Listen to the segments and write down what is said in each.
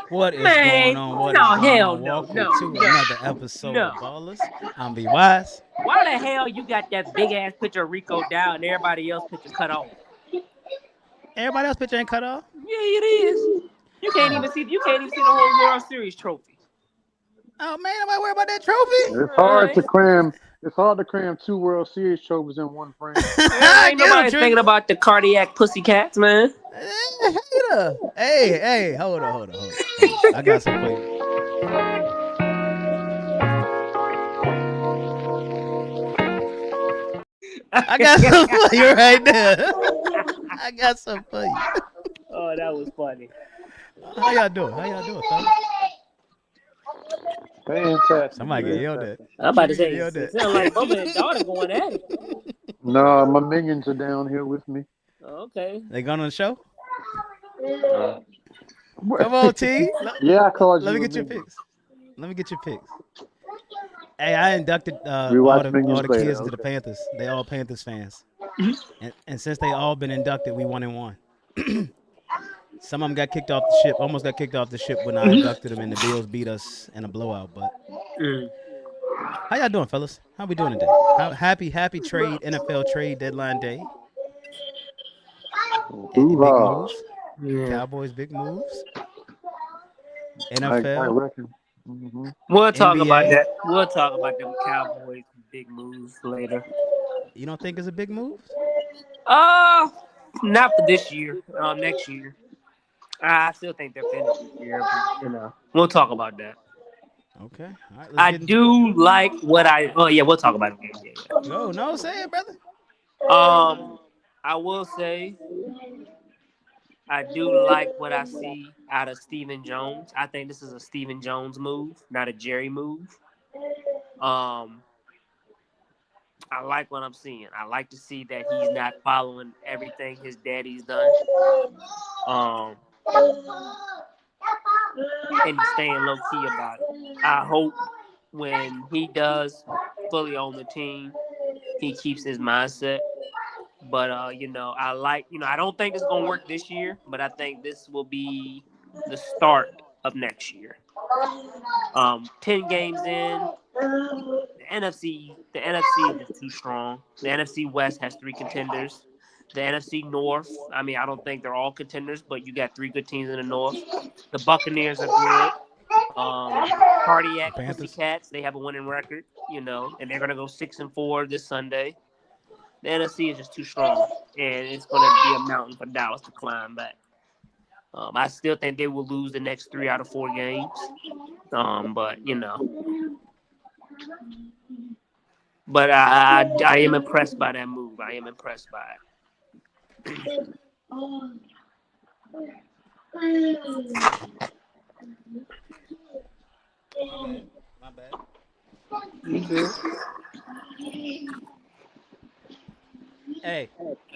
What is going on? What is going on? Welcome to another episode of Ballas. I'm be wise. Why the hell you got that big ass picture of Rico down and everybody else picture cut off? Everybody else picture ain't cut off? Yeah, it is. You can't even see the whole World Series trophy. Oh man, am I worried about that trophy? It's hard to cram. It's hard to cram 2 World Series trophies in one frame. Ain't nobody thinking about the cardiac pussycats, man. Hey, hold on. I got some for you. I got some for you right there. I got some for you. Oh, that was funny. How y'all doing, fellas? Fantastic. Somebody get yelled at. I'm about to say, it sounds like Bubba and daughter going at it. No, my minions are down here with me. Okay. They going on the show? Come on, T. Yeah, I called you. Let me get your picks. Hey, I inducted all the kids into the Panthers. They all Panthers fans. And since they all been inducted, we 1-1. Some of them got kicked off the ship. Almost got kicked off the ship when I inducted them, and the Bills beat us in a blowout. But how y'all doing, fellas? How we doing today? Happy trade NFL trade deadline day. Big moves. Yeah. Cowboys big moves. NFL. I reckon. Mm-hmm. We'll talk about that. We'll talk about them Cowboys big moves later. You don't think it's a big move? Not for this year. Next year. I still think they're finished this year, but, we'll talk about that. Okay. All right, I do like what I. Oh yeah, we'll talk about it again. Yeah. No, say it, brother. I will say, I do like what I see out of Stephen Jones. I think this is a Stephen Jones move, not a Jerry move. I like what I'm seeing. I like to see that he's not following everything his daddy's done. And staying low key about it. I hope when he does fully own the team, he keeps his mindset. But I don't think it's gonna work this year, but I think this will be the start of next year. 10 games in, the NFC is too strong. The NFC West has 3 contenders. The NFC North, I don't think they're all contenders, but you got 3 good teams in the North. The Buccaneers are good. Cardiac Pussycats, they have a winning record, and they're going to go 6-4 this Sunday. The NFC is just too strong, and it's going to be a mountain for Dallas to climb back. I still think they will lose the next 3 out of 4 games. But I am impressed by that move. I am impressed by it. My bad. Hey,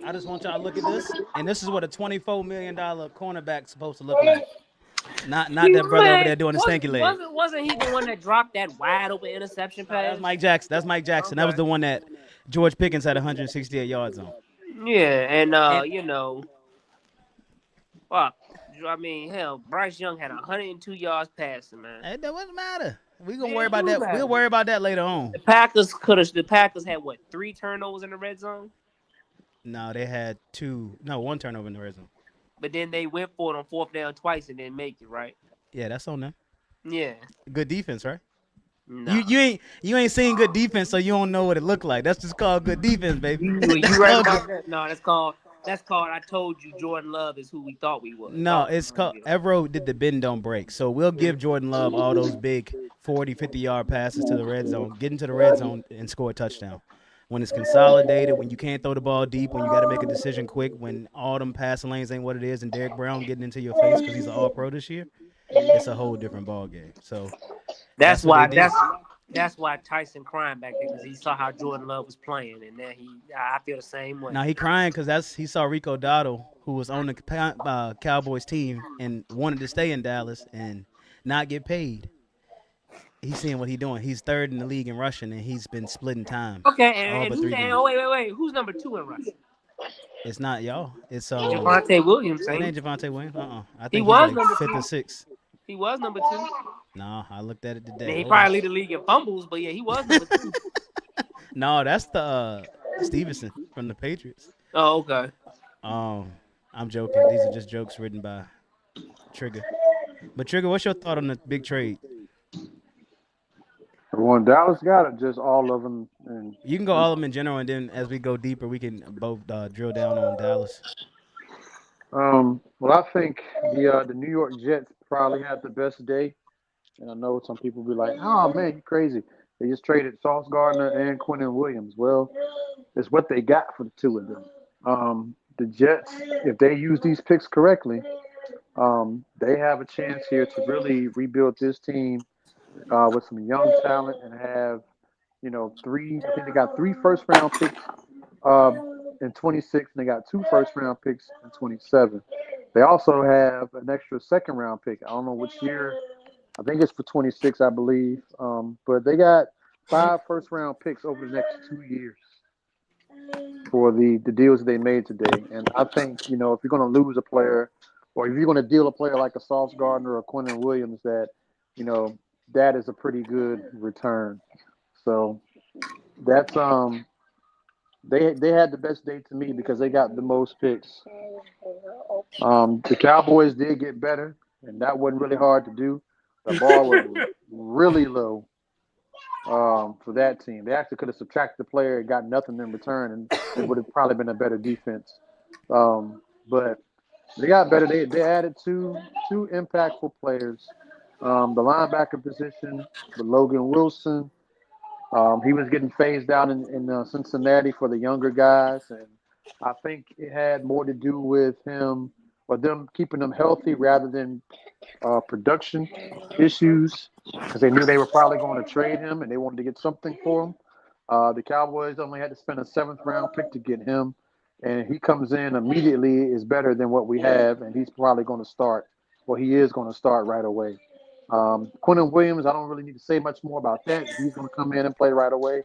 I just want y'all to look at this, and this is what a $24 million cornerback's supposed to look like. Not that brother over there doing the stanky leg. Wasn't he the one that dropped that wide open interception pass? That's Mike Jackson. Okay. That was the one that George Pickens had 168 yards on. Yeah, and Bryce Young had 102 yards passing, man. Hey, that doesn't matter. We're gonna worry about that. We'll worry about that later on. The Packers had 3 turnovers in the red zone? No, they had 1 turnover in the red zone. But then they went for it on 4th down twice and didn't make it, right? Yeah, that's on them. Yeah. Good defense, right? No. You ain't seen good defense, so you don't know what it looked like. That's just called good defense, baby. You right about that? No, that's called That's called I told you Jordan Love is who we thought we was. No, it's called Evero did the bend don't break. So we'll give Jordan Love all those big 40, 50-yard passes to the red zone, get into the red zone and score a touchdown. When it's consolidated, when you can't throw the ball deep, when you got to make a decision quick, when all them passing lanes ain't what it is, and Derrick Brown getting into your face because he's an All-Pro this year, it's a whole different ball game. So that's what why they did. that's why Tyson crying back there because he saw how Jordan Love was playing, and then I feel the same way. Now he crying because he saw Rico Dotto, who was on the Cowboys team and wanted to stay in Dallas and not get paid. He's seeing what he's doing. He's third in the league in rushing, and he's been splitting time. Okay, and wait, who's number 2 in rushing? It's not y'all. It's Javonte Williams. It ain't Javonte Williams. I think he was like number 5th 2. or 6th. He was number 2. No, I looked at it today. Man, he probably lead the league in fumbles, but yeah, he was number 2. No, that's the Stevenson from the Patriots. Oh, okay. I'm joking. These are just jokes written by Trigga. But Trigga, what's your thought on the big trade? When Dallas got it, just all of them. And you can go all of them in general, and then as we go deeper, we can both drill down on Dallas. Well, I think the New York Jets probably had the best day. And I know some people be like, oh, man, you crazy. They just traded Sauce Gardner and Quentin Williams. Well, it's what they got for the two of them. The Jets, if they use these picks correctly, they have a chance here to really rebuild this team with some young talent and have, I think they got 3 first-round picks in 26, and they got 2 first-round picks in 27. They also have an extra second-round pick. I don't know which year. I think it's for 26, I believe. But they got 5 first-round picks over the next 2 years for the deals that they made today. And I think, if you're going to lose a player or if you're going to deal a player like a Sauce Gardner or Quentin Williams, that, that is a pretty good return. So that's they had the best day to me because they got the most picks. The Cowboys did get better, and that wasn't really hard to do. The bar was really low for that team. They actually could have subtracted the player and got nothing in return, and it would have probably been a better defense. But they got better. They added two impactful players. The linebacker position with Logan Wilson. He was getting phased out in Cincinnati for the younger guys, and I think it had more to do with him or them keeping him healthy rather than production issues because they knew they were probably going to trade him and they wanted to get something for him. The Cowboys only had to spend a 7th-round pick to get him, and he comes in immediately is better than what we have, and he's probably going to start. Well, he is going to start right away. Quentin Williams, I don't really need to say much more about that. He's going to come in and play right away.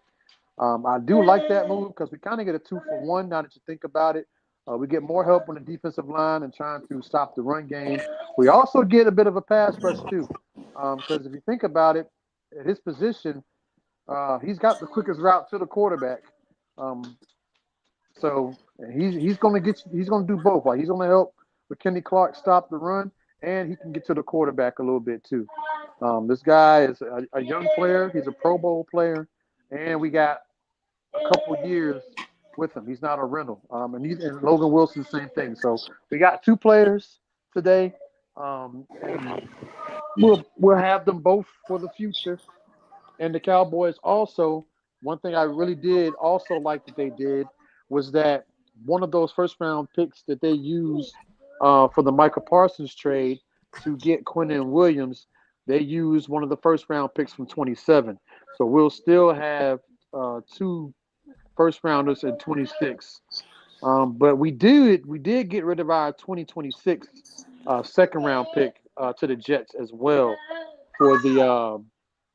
I do like that move because we kind of get a 2-for-1 now that you think about it. We get more help on the defensive line and trying to stop the run game. We also get a bit of a pass rush too because if you think about it, at his position, he's got the quickest route to the quarterback. So he's going to do both. Like he's going to help with Kenny Clark stop the run, and he can get to the quarterback a little bit too. This guy is a young player. He's a Pro Bowl player, and we got a couple years with him. He's not a rental. And Logan Wilson, same thing. So we got 2 players today, and we'll have them both for the future. And the Cowboys also, one thing I really did also like that they did was that one of those first-round picks that they used for the Micah Parsons trade to get Quentin Williams, they used one of the first-round picks from 27. So we'll still have 2 first-rounders in 26. But we did get rid of our 2026 second-round pick to the Jets as well for the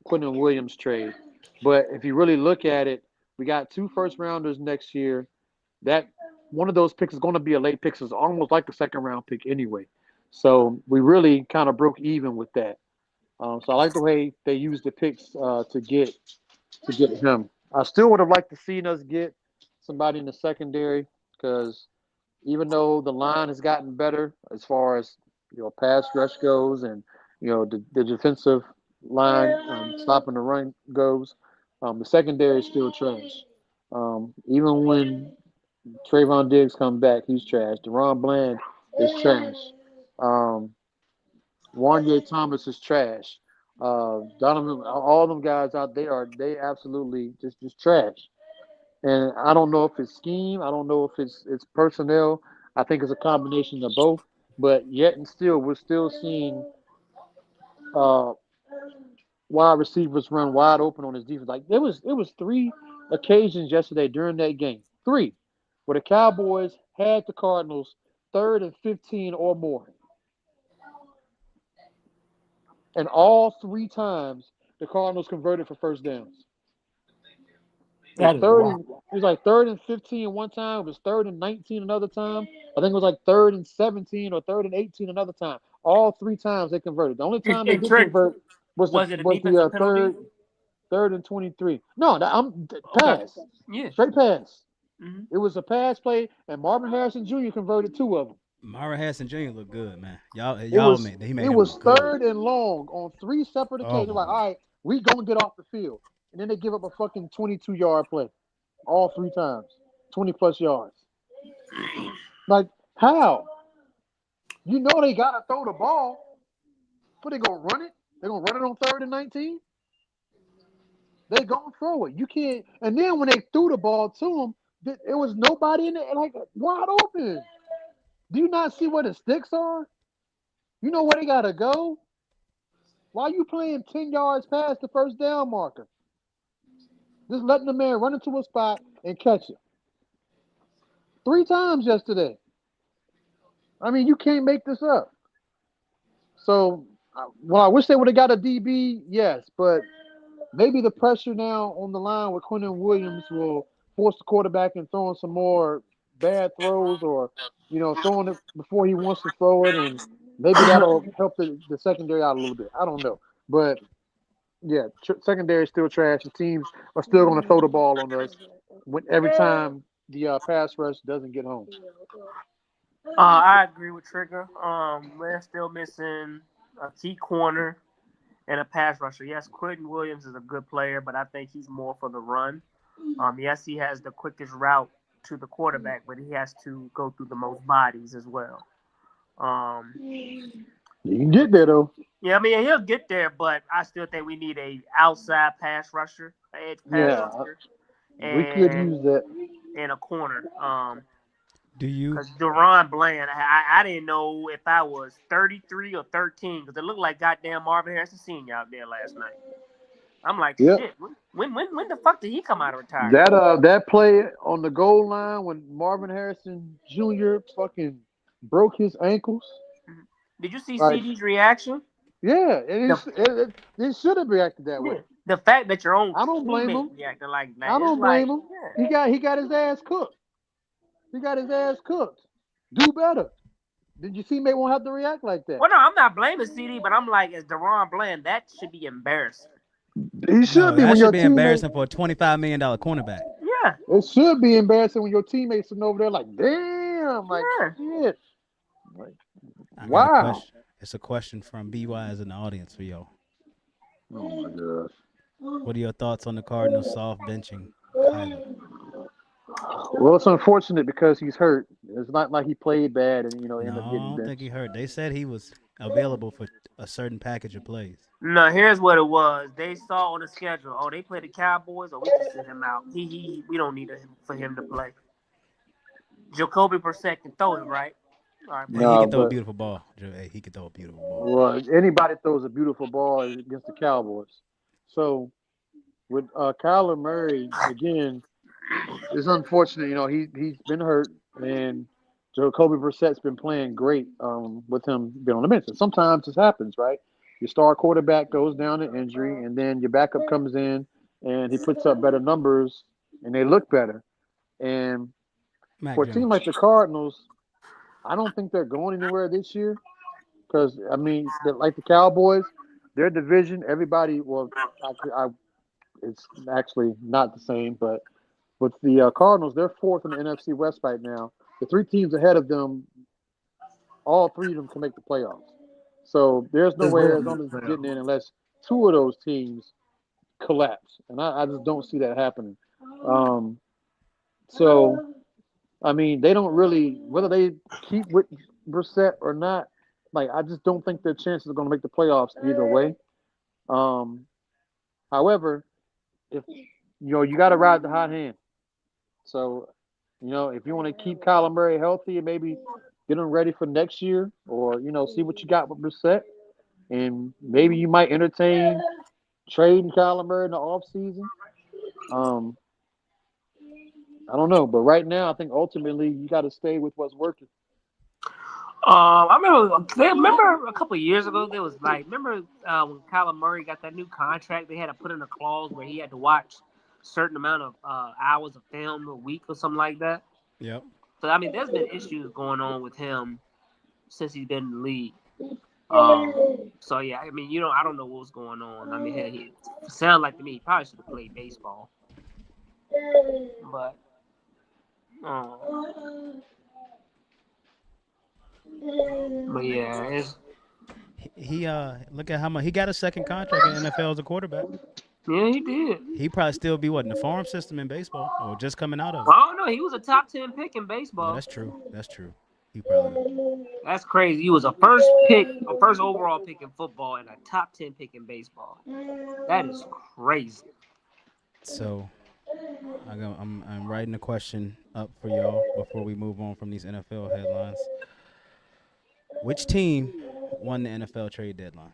Quentin Williams trade. But if you really look at it, we got 2 first-rounders next year. That one of those picks is going to be a late pick. So it's almost like a second-round pick anyway. So we really kind of broke even with that. So I like the way they used the picks to get him. I still would have liked to see us get somebody in the secondary because even though the line has gotten better as far as pass rush goes and the defensive line stopping the run goes, the secondary is still trash. Even when Trayvon Diggs come back, he's trash. DeRon Bland is trash. Wanye Thomas is trash. Donovan, all them guys out there they absolutely just trash. And I don't know if it's scheme. I don't know if it's personnel. I think it's a combination of both. But yet and still, we're still seeing uh, wide receivers run wide open on his defense. Like it was 3 occasions yesterday during that game, 3, where the Cowboys had the Cardinals 3rd and 15 or more, and all 3 times the Cardinals converted for first downs. It was it was like 3rd and 15 one time. It was 3rd and 19 another time. I think it was like 3rd and 17 or 3rd and 18 another time. All 3 times they converted. The only time they didn't convert was the third and 23. No, I'm pass. Yeah, straight pass. Mm-hmm. It was a pass play, and Marvin Harrison Jr. converted 2 of them. Marvin Harrison Jr. looked good, man. He made it him was look 3rd and long on 3 separate occasions. Like, all right, we gonna get off the field. And then they give up a fucking 22-yard play. All 3 times. 20-plus yards. Like, how? You know they got to throw the ball, but they going to run it? They're going to run it on 3rd and 19? They going to throw it. You can't. And then when they threw the ball to them, it was nobody in there, like, wide open. Do you not see where the sticks are? You know where they got to go? Why are you playing 10 yards past the first down marker? Just letting the man run into a spot and catch it. 3 times yesterday. I mean, you can't make this up. So, well, I wish they would have got a DB, yes, but maybe the pressure now on the line with Quinnen Williams will force the quarterback and throwing some more bad throws, or, throwing it before he wants to throw it, and maybe that'll help the secondary out a little bit. I don't know. But, yeah, secondary is still trash. The teams are still going to throw the ball on us every time the pass rush doesn't get home. I agree with Trigga. We're still missing a key corner and a pass rusher. Yes, Quentin Williams is a good player, but I think he's more for the run. Yes, he has the quickest route to the quarterback, but he has to go through the most bodies as well. You can get there, though. Yeah, I mean, he'll get there, but I still think we need a outside pass rusher, edge pass rusher. We could use that. And a corner. Do you? Because DeRon Bland, I didn't know if I was 33 or 13, because it looked like goddamn Marvin Harrison Sr. out there last night. I'm like, shit, when the fuck did he come out of retirement? That play on the goal line when Marvin Harrison Jr. fucking broke his ankles. Did you see CD's reaction? Yeah, it should have reacted that way. The fact that your own I don't blame him. Reacting like that, I don't blame him. Yeah. He got his ass cooked. Do better. Did your teammate won't have to react like that? Well, no, I'm not blaming CD, but I'm like, as DeRon Bland, that should be embarrassing. He should be. That should be embarrassing for a $25 million cornerback. Yeah. It should be embarrassing when your teammates sitting over there like, damn, like, shit. Like, wow. It's a question from B-Wise in the audience for y'all. Oh, my gosh. What are your thoughts on the Cardinals soft benching Kyler? Well, it's unfortunate because he's hurt. It's not like he played bad and, ended up getting benched. I don't think he hurt. They said he was available for a certain package of plays. No, here's what it was. They saw on the schedule, they play the Cowboys, or we can sit him out. We don't need for him to play. Jacoby Brissett can throw it, right? All right, he can throw a beautiful ball. He can throw a beautiful ball. Well, anybody throws a beautiful ball against the Cowboys. So, with Kyler Murray, again, it's unfortunate. He's been hurt, and Jacoby Brissett's been playing great with him being on the bench. And sometimes this happens, right? Your star quarterback goes down to injury, and then your backup comes in, and he puts up better numbers, and they look better. And for a team like the Cardinals, I don't think they're going anywhere this year because, I mean, like the Cowboys, their division, everybody, it's actually not the same, but with the Cardinals, they're 4th in the NFC West right now. The 3 teams ahead of them, all 3 of them can make the playoffs. So there's no way Arizona's getting in unless 2 of those teams collapse. And I just don't see that happening. So I mean, they don't really whether they keep with Brissett or not. Like, I just don't think their chances are going to make the playoffs either way. Um, However, if you got to ride the hot hand. So, if you want to keep Kyler Murray healthy and maybe get him ready for next year, or see what you got with Brissett, and maybe you might entertain trading Kyler Murray in the offseason. Um, I don't know, but right now, I think ultimately you got to stay with what's working. I remember a couple of years ago there was when Kyler Murray got that new contract, they had to put in a clause where he had to watch a certain amount of hours of film a week or something like that. Yep. So there's been issues going on with him since he's been in the league. So yeah, I don't know what's going on. It sounds like to me he probably should have played baseball, but. But yeah, He look at how much he got a second contract in the NFL as a quarterback. Yeah, he did. He probably still be in the farm system in baseball or just coming out of it. Oh no, he was a top 10 pick in baseball. No, that's true. That's true. He probably. That's crazy. He was a first overall pick in football, and a top 10 pick in baseball. That is crazy. So, I'm writing a question up for y'all before we move on from these NFL headlines. Which team won the NFL trade deadline?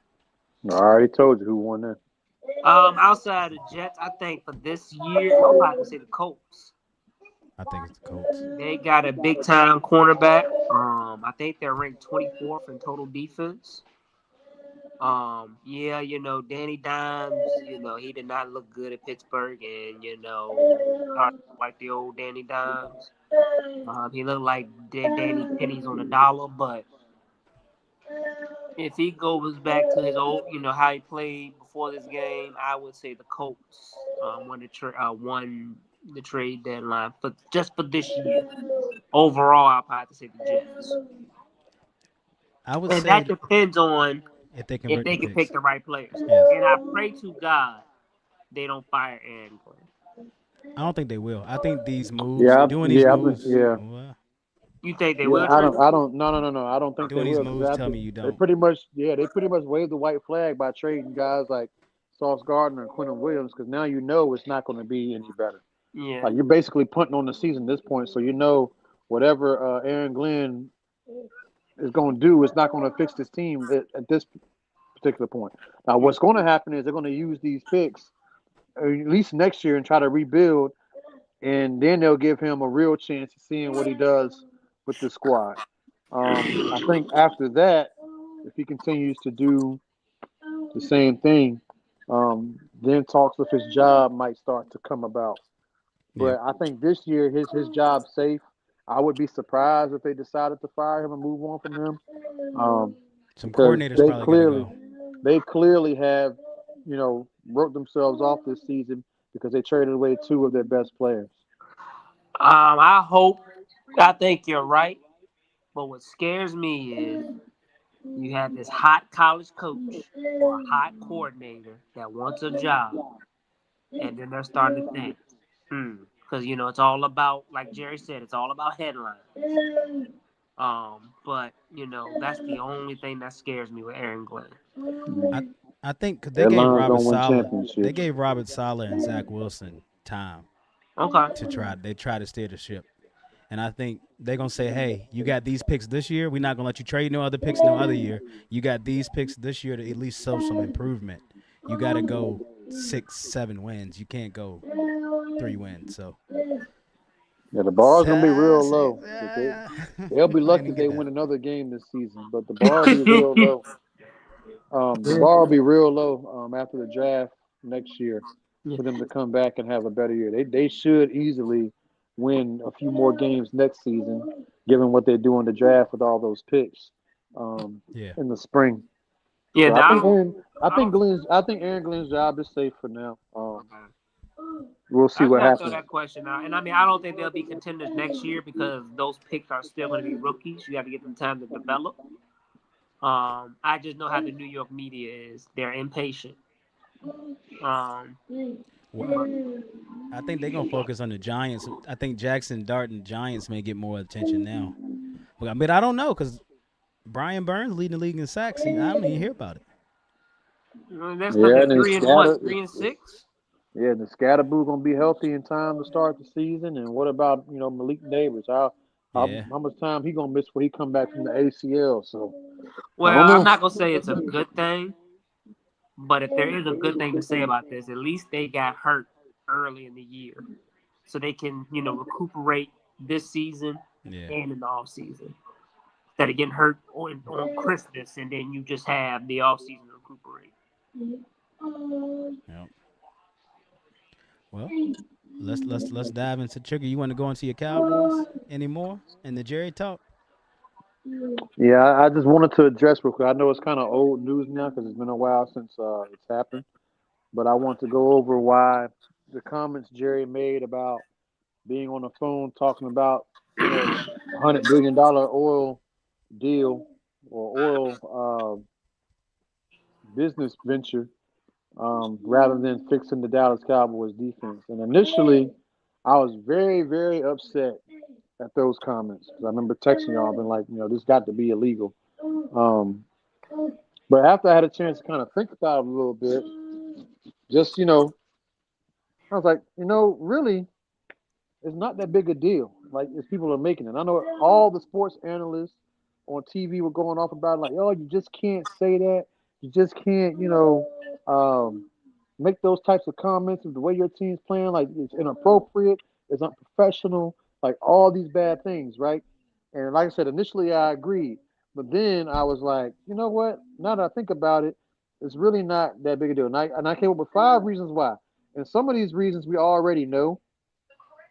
I already told you who won that. Outside of the Jets, I think for this year, I'm about to say the Colts. I think it's the Colts. They got a big time cornerback. I think they're ranked 24th in total defense. Danny Dimes, he did not look good at Pittsburgh, and like the old Danny Dimes. He looked like Danny pennies on a dollar, but if he goes back to his old, how he played before this game, I would say the Colts won the trade deadline for this year. Overall, I'll probably have to say the Jets. I would and say that depends on if they can pick the right players. Yes. And I pray to God they don't fire Aaron Glenn. I don't think they will. I think these moves, Well, you think they will? I don't. No. I don't think doing they these will. moves tell me you don't. They pretty much waved the white flag by trading guys like Sauce Gardner and Quentin Williams, because now it's not going to be any better. Yeah. Like, you're basically punting on the season at this point, so whatever Aaron Glenn is going to do is not going to fix this team at this particular point. Now, what's going to happen is they're going to use these picks at least next year and try to rebuild, and then they'll give him a real chance of seeing what he does with the squad. I think after that, if he continues to do the same thing, then talks with his job might start to come about. But I think this year his job's safe. I would be surprised if they decided to fire him and move on from him. Some coordinators they clearly have, wrote themselves off this season because they traded away two of their best players. I think you're right. But what scares me is you have this hot college coach or a hot coordinator that wants a job, and then they're starting to think, because it's all about, like Jerry said, it's all about headlines. But that's the only thing that scares me with Aaron Glenn. I think they gave Robert Saleh and Zach Wilson time. Okay. They try to steer the ship. And I think they're going to say, hey, you got these picks this year. We're not going to let you trade no other picks no other year. You got these picks this year to at least show some improvement. You got to go 6-7 wins. You can't go 3 wins. So yeah, the bar's going to be real low. They'll be lucky if they win another game this season, but the bar will be real low. The bar will be real low after the draft next year for them to come back and have a better year. They should easily win a few more games next season, given what they do in the draft with all those picks in the spring. Yeah, so I think Aaron Glenn's job is safe for now. We'll see what happens. That question out. And I don't think they'll be contenders next year because those picks are still going to be rookies. You got to give them time to develop. I just know how the New York media is. They're impatient. I think they're gonna focus on the Giants. I think Jackson Dart and Giants may get more attention now. But I mean, I don't know because Brian Burns leading the league in sacks. I don't even hear about it. That's looking at 3-6. Yeah, the Scatterboo gonna be healthy in time to start the season. And what about Malik Neighbors? How much time he gonna miss when he come back from the ACL? So, well, I'm not gonna say it's a good thing, but if there is a good thing to say about this, at least they got hurt early in the year, so they can recuperate this season and in the off season. Instead of getting hurt on Christmas and then you just have the off season to recuperate. Yep. Well, let's dive into Trigga. You want to go into your Cowboys anymore in the Jerry talk? Yeah, I just wanted to address real quick. I know it's kind of old news now because it's been a while since it's happened, but I want to go over why the comments Jerry made about being on the phone talking about $100 billion oil deal or oil business venture rather than fixing the Dallas Cowboys defense. And initially, I was very, very upset at those comments because I remember texting y'all, been like, this got to be illegal. But after I had a chance to kind of think about it a little bit, just I was like, really, it's not that big a deal. Like, as people are making it. I know all the sports analysts on TV were going off about it, like, oh, you just can't say that. You just can't, make those types of comments of the way your team's playing. Like, it's inappropriate. It's unprofessional. Like, all these bad things, right? And like I said, initially I agreed. But then I was like, you know what? Now that I think about it, it's really not that big a deal. And I came up with 5 reasons why. And some of these reasons we already know.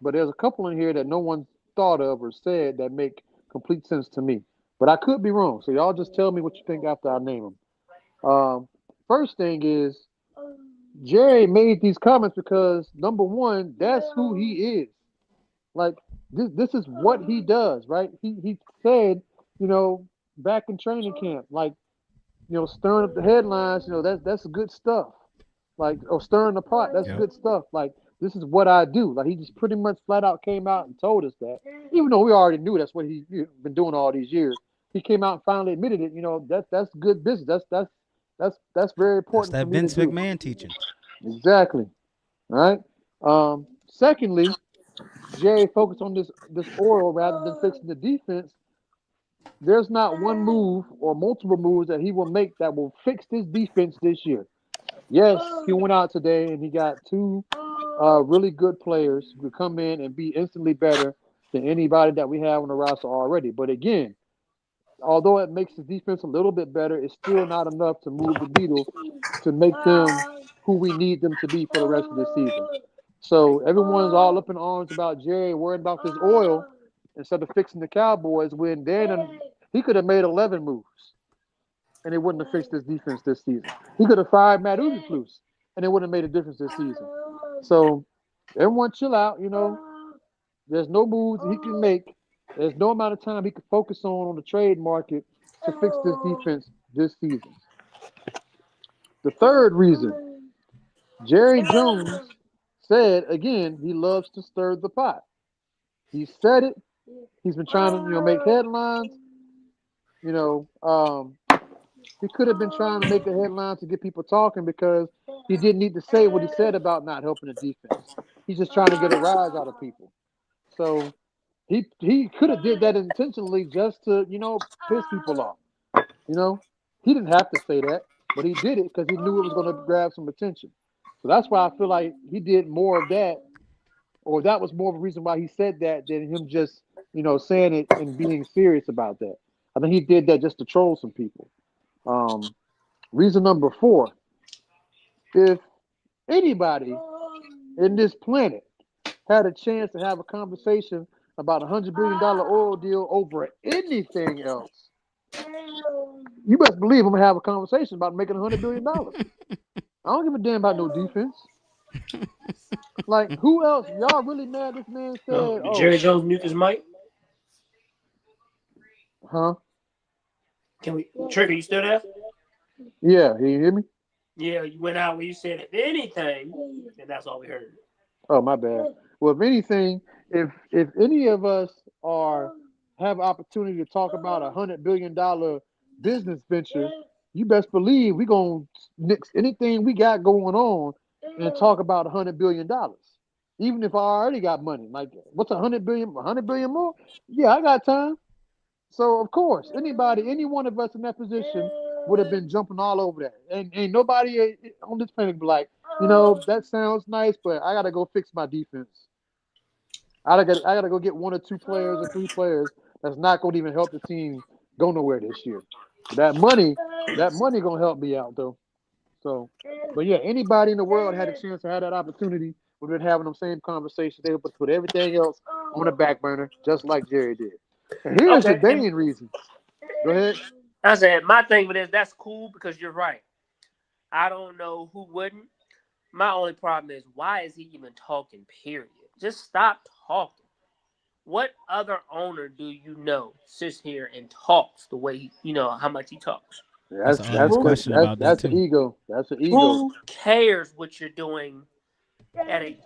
But there's a couple in here that no one thought of or said that make complete sense to me. But I could be wrong. So y'all just tell me what you think after I name them. First thing is, Jerry made these comments because, number one, that's who he is. Like, this is what he does, right? He said, back in training camp, like, stirring up the headlines, that's good stuff. Like, or stirring the pot, that's good stuff. Like, this is what I do. Like, he just pretty much flat out came out and told us that. Even though we already knew that's what he's been doing all these years. He came out and finally admitted it. That's good business. That's very important. That's that Vince McMahon teaching. Exactly. All right. Secondly, Jerry focused on this oil rather than fixing the defense. There's not one move or multiple moves that he will make that will fix this defense this year. Yes, he went out today and he got 2 really good players who could come in and be instantly better than anybody that we have on the roster already. But again, although it makes the defense a little bit better, it's still not enough to move the needle to make them who we need them to be for the rest of the season. So everyone's all up in arms about Jerry worried about this oil instead of fixing the Cowboys when he could have made 11 moves and it wouldn't have fixed this defense this season. He could have fired Matt Eberflus and it wouldn't have made a difference this season. So everyone chill out, There's no moves he can make. There's no amount of time he can focus on the trade market to fix this defense this season. The third reason, Jerry Jones said, again, he loves to stir the pot. He said it. He's been trying to, make headlines. He could have been trying to make a headline to get people talking because he didn't need to say what he said about not helping the defense. He's just trying to get a rise out of people. So he could have did that intentionally just to, piss people off. He didn't have to say that, but he did it because he knew it was going to grab some attention. So that's why I feel like he did more of that, or that was more of a reason why he said that than him just, saying it and being serious about that. I think he did that just to troll some people. Reason number 4, if anybody in this planet had a chance to have a conversation about $100 billion oil deal over anything else, you best believe I'm going to have a conversation about making $100 billion. I don't give a damn about no defense. Like, who else? Y'all really mad this man said, Jerry Jones mute his mic? Huh? Trigga, you still there? Yeah, you hear me? Yeah, you went out when you said anything, and that's all we heard. Oh, my bad. Well, if anything, if any of us are have opportunity to talk about $100 billion business venture, you best believe we gonna nix anything we got going on and talk about $100 billion. Even if I already got money, like what's 100 billion? 100 billion more? Yeah, I got time. So of course, any one of us in that position would have been jumping all over that. And ain't nobody on this planet be like, that sounds nice, but I gotta go fix my defense. I gotta go get one or two players or three players that's not gonna even help the team go nowhere this year. But that money gonna help me out though. So, but yeah, anybody in the world had a chance to have that opportunity, would have been having them same conversations. They would put everything else on the back burner, just like Jerry did. And here's the Okay, and main reason. Go ahead. I said my thing with this, that's cool because you're right. I don't know who wouldn't. My only problem is why is he even talking? Period. Just stop talking. What other owner do you know sits here and talks the way how much he talks? That's That's an that's honest that's question that's about that that's the too. ego. That's the ego. Who cares what you're doing at a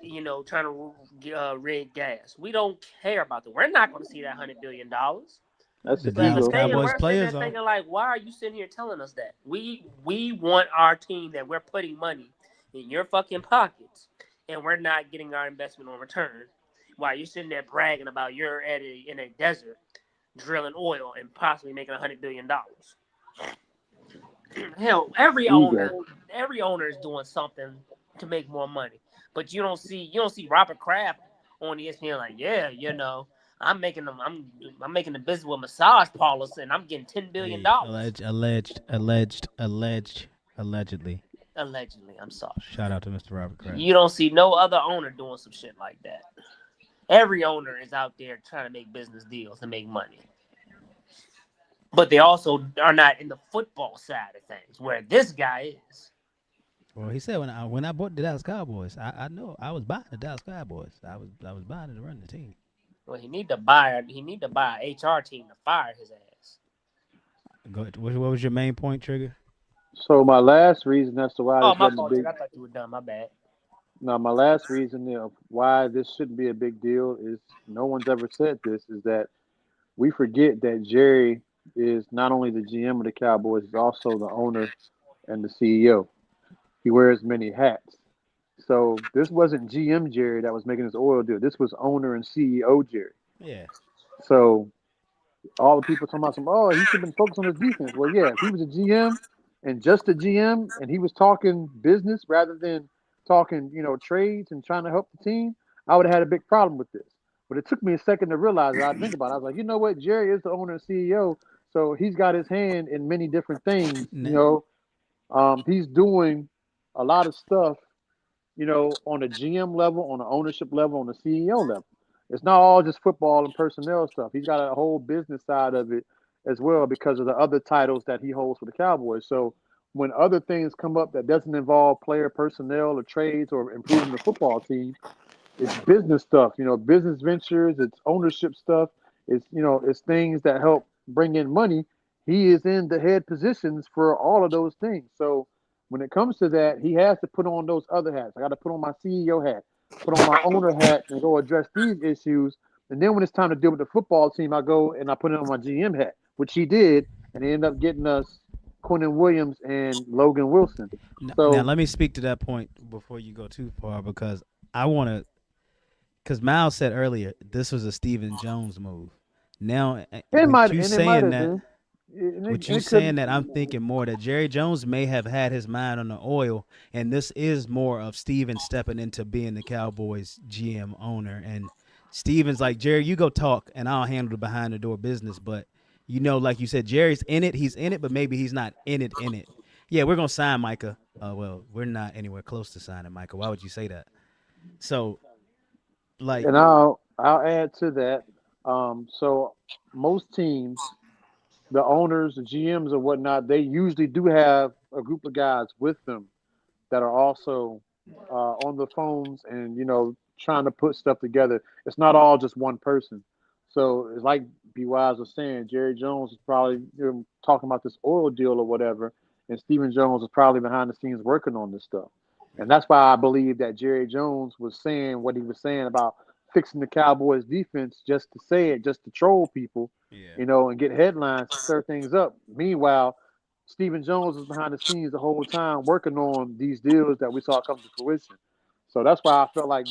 trying to rig gas? We don't care about that. We're not going to see that $100 billion. That's The the But at the Dallas ego. same, Cowboys we're sitting players there are. thinking like, why are you sitting here telling us that? We want our team that we're putting money in your fucking pockets, and we're not getting our investment on return. While you're sitting there bragging about you're in a desert drilling oil and possibly making $100 billion. Hell, Ego. every owner is doing something to make more money, but you don't see Robert Kraft on ESPN like, yeah, I'm making the business with massage parlors and I'm getting $10 billion. Hey, allegedly. Allegedly, I'm sorry. Shout out to Mr. Robert Kraft. You don't see no other owner doing some shit like that. Every owner is out there trying to make business deals and make money. But they also are not in the football side of things, where this guy is. Well, he said when I bought the Dallas Cowboys, I know I was buying the Dallas Cowboys. I was buying it to run the team. Well, he need to buy an HR team to fire his ass. Go. What was your main point, Trigger? So my last reason as to why Oh, this my wasn't a fault, Trick. big I thought you were done. My bad. now my last reason of why this shouldn't be a big deal is no one's ever said this is that we forget that Jerry is not only the GM of the Cowboys, he's also the owner and the CEO. He wears many hats. So this wasn't GM Jerry that was making this oil deal. This was owner and CEO Jerry. Yeah. So all the people talking about he should have been focused on his defense. Well, yeah, if he was a GM and just a GM and he was talking business rather than talking, trades and trying to help the team, I would have had a big problem with this. But it took me a second to realize it. I think about it. I was like, you know what? Jerry is the owner and CEO, so he's got his hand in many different things. He's doing a lot of stuff, on a GM level, on an ownership level, on the CEO level. It's not all just football and personnel stuff. He's got a whole business side of it as well because of the other titles that he holds for the Cowboys. So when other things come up that doesn't involve player personnel or trades or improving the football team, it's business stuff, business ventures, it's ownership stuff, it's things that help bring in money. He is in the head positions for all of those things. So when it comes to that, he has to put on those other hats. I got to put on my CEO hat, put on my owner hat, and go address these issues. And then when it's time to deal with the football team, I go and I put it on my GM hat, which he did, and he ended up getting us Quentin Williams and Logan Wilson. Now So let me speak to that point before you go too far because I want to. Because Miles said earlier this was a Stephen Jones move. Now, it with might you and it might saying have that, been. with And you it could. saying that, I'm thinking more that Jerry Jones may have had his mind on the oil, and this is more of Steven stepping into being the Cowboys GM owner. And Steven's like, Jerry, you go talk, and I'll handle the behind the door business. But like you said, Jerry's in it. He's in it, but maybe he's not in it. In it. Yeah, we're gonna sign Micah. Well, we're not anywhere close to signing Micah. Why would you say that? So, like, And I'll add to that. So most teams, the owners, the GMs, or whatnot, they usually do have a group of guys with them that are also on the phones and trying to put stuff together. It's not all just one person. So it's like B Wise was saying, Jerry Jones is probably talking about this oil deal or whatever, and Stephen Jones is probably behind the scenes working on this stuff. And that's why I believe that Jerry Jones was saying what he was saying about fixing the Cowboys defense just to say it, just to troll people, Yeah. and get headlines to stir things up. Meanwhile, Stephen Jones was behind the scenes the whole time working on these deals that we saw come to fruition. So that's why I felt like,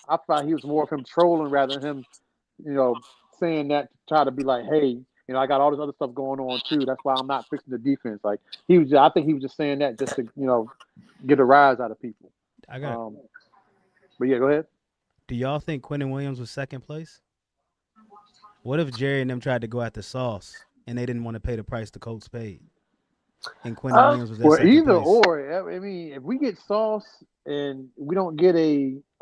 I thought he was more of him trolling rather than him, saying that to try to be like, hey, I got all this other stuff going on too. That's why I'm not fixing the defense. Like I think he was just saying that just to, get a rise out of people. I got. But yeah, go ahead. Do y'all think Quentin Williams was second place? What if Jerry and them tried to go after Sauce and they didn't want to pay the price the Colts paid, and Quentin Williams was their Well, second either place? or. I mean, if we get Sauce and we don't get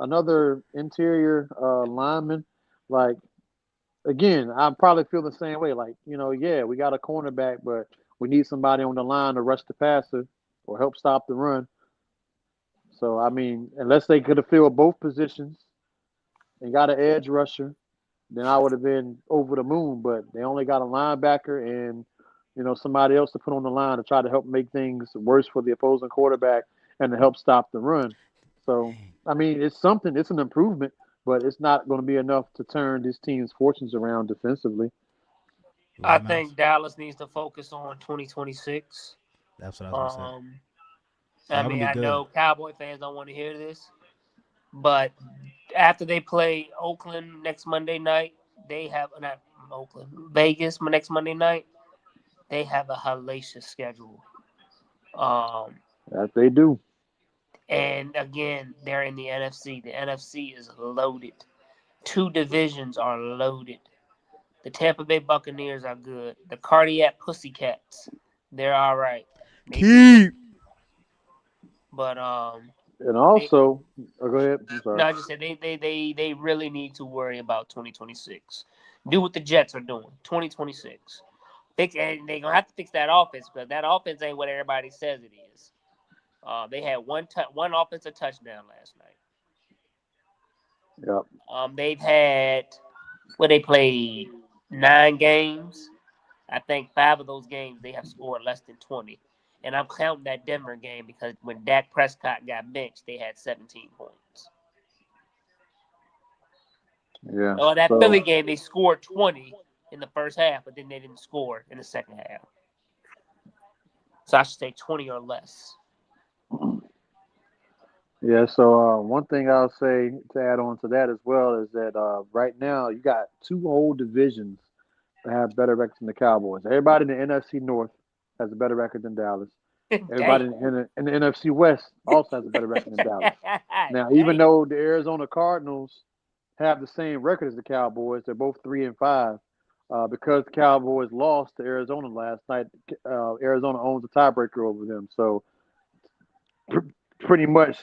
another interior lineman, like again, I probably feel the same way. Like yeah, we got a cornerback, but we need somebody on the line to rush the passer or help stop the run. So I mean, unless they could have filled both positions and got an edge rusher, then I would have been over the moon. But they only got a linebacker and somebody else to put on the line to try to help make things worse for the opposing quarterback and to help stop the run. So I mean, it's something. It's an improvement, but it's not going to be enough to turn this team's fortunes around defensively. I think Dallas needs to focus on 2026. That's what I was gonna say. I mean, I know Cowboy fans don't want to hear this, but after they play Oakland next Monday night, they have not Oakland, Vegas next Monday night. They have a hellacious schedule. That they do. And again, they're in the NFC. The NFC is loaded. Two divisions are loaded. The Tampa Bay Buccaneers are good. The Cardiac Pussycats, they're all right. But and also, go ahead. I'm sorry. No, I just said they really need to worry about 2026. Do what the Jets are doing. 2026. And they're gonna have to fix that offense because that offense ain't what everybody says it is. They had one offensive touchdown last night. Yep. They've had they played 9 games. I think 5 of those games they have scored less than 20. And I'm counting that Denver game because when Dak Prescott got benched, they had 17 points. Yeah. Or that Philly game, they scored 20 in the first half, but then they didn't score in the second half. So I should say 20 or less. Yeah, so one thing I'll say to add on to that as well is that right now you got 2 whole divisions that have better records than the Cowboys. Everybody in the NFC North has a better record than Dallas. Everybody in the NFC West also has a better record than Dallas. Now, even though the Arizona Cardinals have the same record as the Cowboys, they're both 3-5. Because the Cowboys lost to Arizona last night, Arizona owns a tiebreaker over them. So pretty much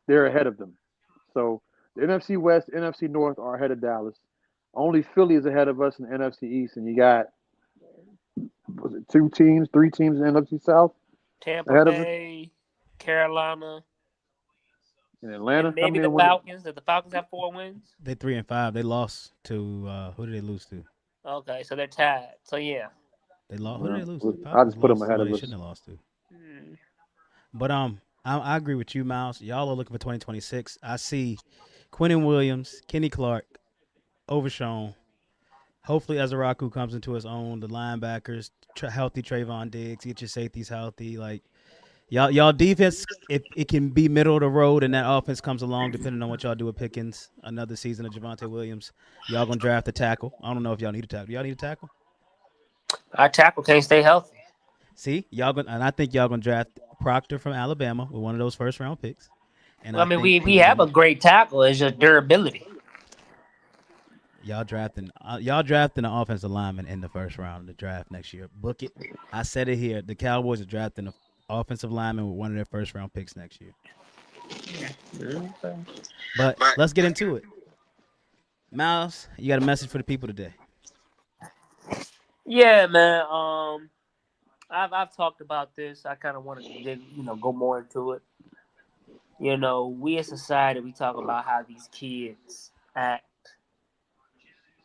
they're ahead of them. So the NFC West, NFC North are ahead of Dallas. Only Philly is ahead of us in the NFC East, and you got 3 teams in the NFC South. Tampa Bay, Carolina, and Atlanta. And maybe the Falcons. Did the Falcons have 4 wins? They're 3-5. They lost to who did they lose to? Okay, so they're tied. So yeah, they lost. Who did they lose to? I just put them ahead of us. They shouldn't have lost to. But I agree with you, Mallz. Y'all are looking for 2026. I see Quentin Williams, Kenny Clark, Overshown. Hopefully, Azaraku comes into his own. The linebackers, healthy Trayvon Diggs. Get your safeties healthy. Like y'all defense, if it can be middle of the road and that offense comes along, depending on what y'all do with Pickens, another season of Javonte Williams, y'all gonna draft a tackle. I don't know if y'all need a tackle. Do y'all need a tackle? Our tackle can't stay healthy. See, and I think y'all gonna draft Proctor from Alabama with one of those first round picks. And I mean, we have a great tackle. It's just durability. Y'all drafting an offensive lineman in the first round of the draft next year. Book it. I said it here. The Cowboys are drafting an offensive lineman with one of their first round picks next year. But let's get into it. Mallz, you got a message for the people today? Yeah, man. I've talked about this. I kind of want to go more into it. We as society, we talk about how these kids act.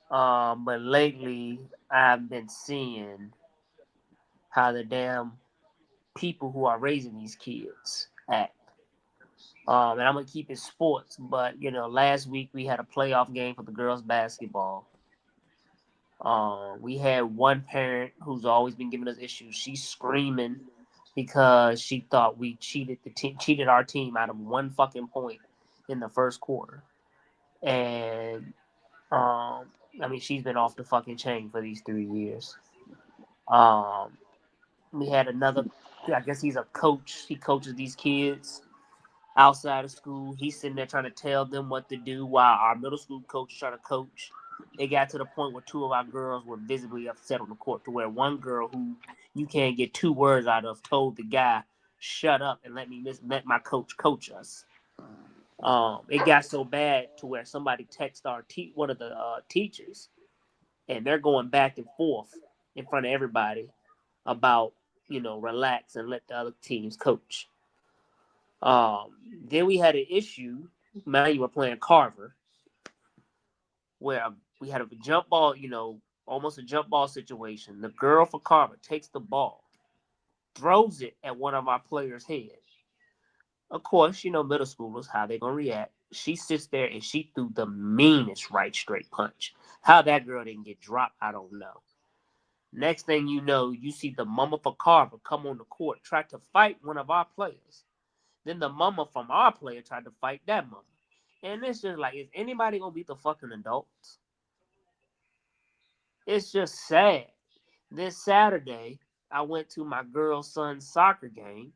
But lately I've been seeing how the damn people who are raising these kids act. And I'm gonna keep it sports, but last week we had a playoff game for the girls basketball. We had one parent who's always been giving us issues. She's screaming because she thought we cheated our team out of one fucking point in the first quarter. And she's been off the fucking chain for these 3 years. We had another. I guess he's a coach. He coaches these kids outside of school. He's sitting there trying to tell them what to do while our middle school coach is trying to coach. It got to the point where 2 of our girls were visibly upset on the court, to where one girl who you can't get 2 words out of told the guy, "Shut up and let my coach us." It got so bad to where somebody texted one of the teachers, and they're going back and forth in front of everybody about relax and let the other teams coach. Then we had an issue. Man, you were playing Carver, where we had a jump ball, almost a jump ball situation. The girl for Carver takes the ball, throws it at one of our players' head. Of course, middle schoolers, how they gonna react. She sits there and she threw the meanest right straight punch. How that girl didn't get dropped, I don't know. Next thing you know, you see the mama for Carver come on the court, try to fight one of our players. Then the mama from our player tried to fight that mama. And it's just like, is anybody gonna beat the fucking adults? It's just sad. This Saturday, I went to my girl's son's soccer game.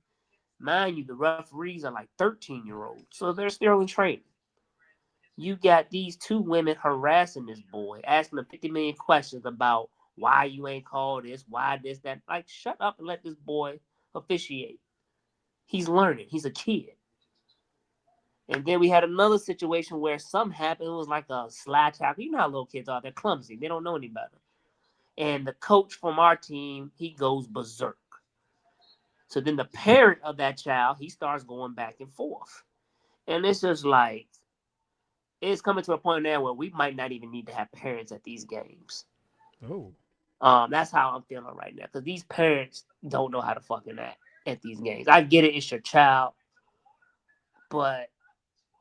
Mind you, the referees are like 13-year-olds, so they're still in training. You got these 2 women harassing this boy, asking him 50 million questions about why you ain't called this, why this, that. Like, shut up and let this boy officiate. He's learning. He's a kid. And then we had another situation where something happened. It was like a slide tackle. You know how little kids are. They're clumsy. They don't know any better. And the coach from our team, he goes berserk. So then the parent of that child, he starts going back and forth. And it's just like, it's coming to a point now where we might not even need to have parents at these games. Oh. That's how I'm feeling right now. Because these parents don't know how to fucking act at these games. I get it. It's your child. But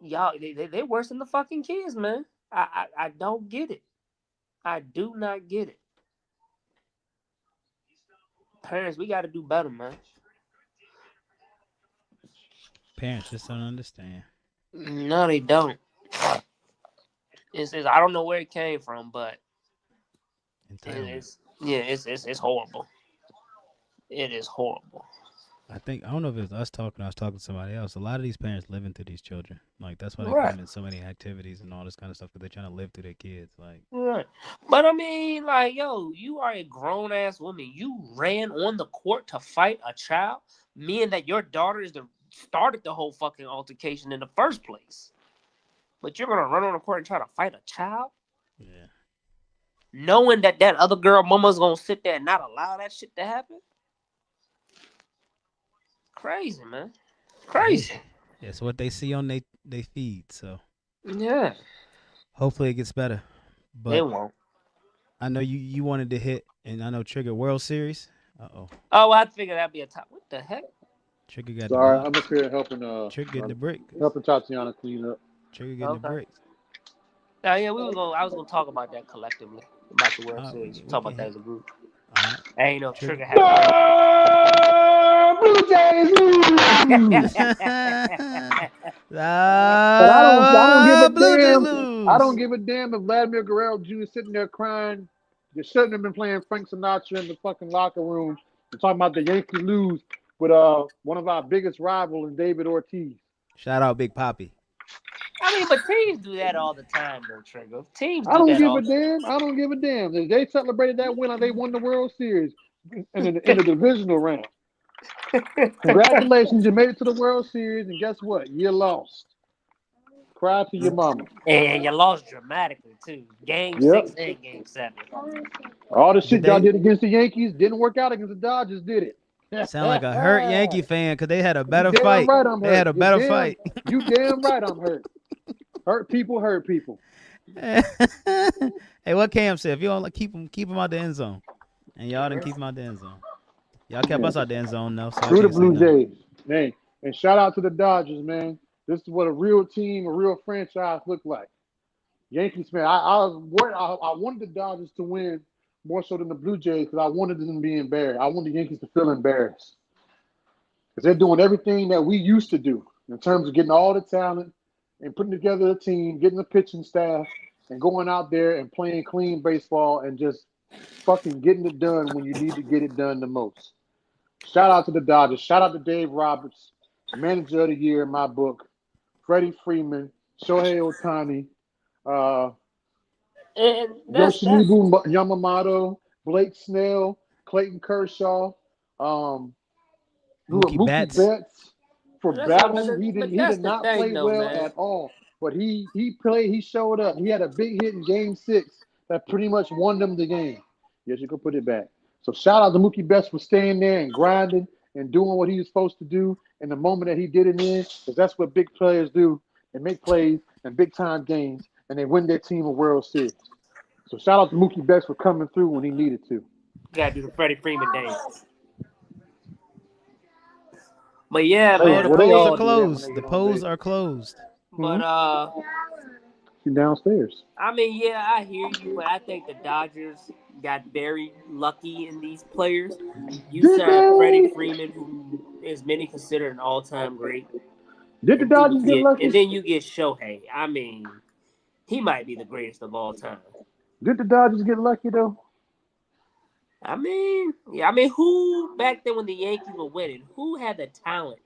y'all, they're worse than the fucking kids, man. I don't get it. I do not get it. Parents, we got to do better, man. Parents just don't understand. No, they don't. It's I don't know where it came from, but it's horrible. It is horrible. I don't know if it's us talking. I was talking to somebody else. A lot of these parents living through these children. Like, that's why they come in so many activities and all this kind of stuff, because they're trying to live through their kids. Like, right. But I mean, like, yo, you are a grown ass woman. You ran on the court to fight a child, meaning that your daughter started the whole fucking altercation in the first place. But you're gonna run on the court and try to fight a child? Yeah. Knowing that other girl mama's gonna sit there and not allow that shit to happen? Crazy, man. Crazy. Yeah, it's what they see on they feed, so. Yeah. Hopefully it gets better. But it won't. I know you wanted to hit, and I know Trigga World Series. Uh-oh. Oh, I figured that'd be a top. What the heck? Trigga got Sorry, the I'm up here helping Trigga getting the break. Helping Tatiana clean up. Trigga getting the break. Yeah, I was gonna talk about that collectively. About the World Series. Talk about that as a group. I ain't no Trigga had Blue Jays I don't give a damn if Vladimir Guerrero Jr. is sitting there crying. You shouldn't have been playing Frank Sinatra in the fucking locker room. We're talking about the Yankees lose with one of our biggest rivals, David Ortiz. Shout out Big Papi. I mean, but teams do that all the time, though, Trigga. Teams do I don't that give all a damn. I don't give a damn. If they celebrated that win, they won the World Series in the divisional round. Congratulations, you made it to the World Series, and guess what? You lost. Cry to your mama. And you lost dramatically, too. Game 6 and Game 7. All the shit y'all did against the Yankees didn't work out against the Dodgers, did it? Sound like a hurt Yankee fan, because they had a better fight. Right, I'm hurt. They had a better fight. You damn right I'm hurt. Hurt people hurt people. Hey, what Cam said? If you don't keep them out the end zone. And y'all didn't keep them out the end zone. Y'all kept us out the end zone, though. So Through the Blue Jays. Man. And shout out to the Dodgers, man. This is what a real team, a real franchise look like. Yankees fan. I wanted the Dodgers to win more so than the Blue Jays because I wanted them to be embarrassed. I wanted the Yankees to feel embarrassed because they're doing everything that we used to do in terms of getting all the talent and putting together a team, getting a pitching staff, and going out there and playing clean baseball and just fucking getting it done when you need to get it done the most. Shout out to the Dodgers. Shout out to Dave Roberts, Manager of the Year in my book. Freddie Freeman, Shohei Ohtani, Yoshinobu Yamamoto, Blake Snell, Clayton Kershaw, Mookie Betts. For battle. He did not play well at all. But he played, he showed up. He had a big hit in game 6 that pretty much won them the game. Yes, you can put it back. So shout out to Mookie Betts for staying there and grinding and doing what he was supposed to do in the moment that he did it in, because that's what big players do. They make plays in big time games and they win their team a World Series. So shout out to Mookie Betts for coming through when he needed to. Gotta do the Freddie Freeman dance. But yeah, man, the polls are closed. The polls are closed. But she's downstairs. I mean, yeah, I hear you, but I think the Dodgers got very lucky in these players. You signed Freddie Freeman, who is many considered an all-time great. Did the Dodgers get lucky? And then you get Shohei. I mean, he might be the greatest of all time. Did the Dodgers get lucky though? I mean, yeah. I mean, who back then when the Yankees were winning, who had the talent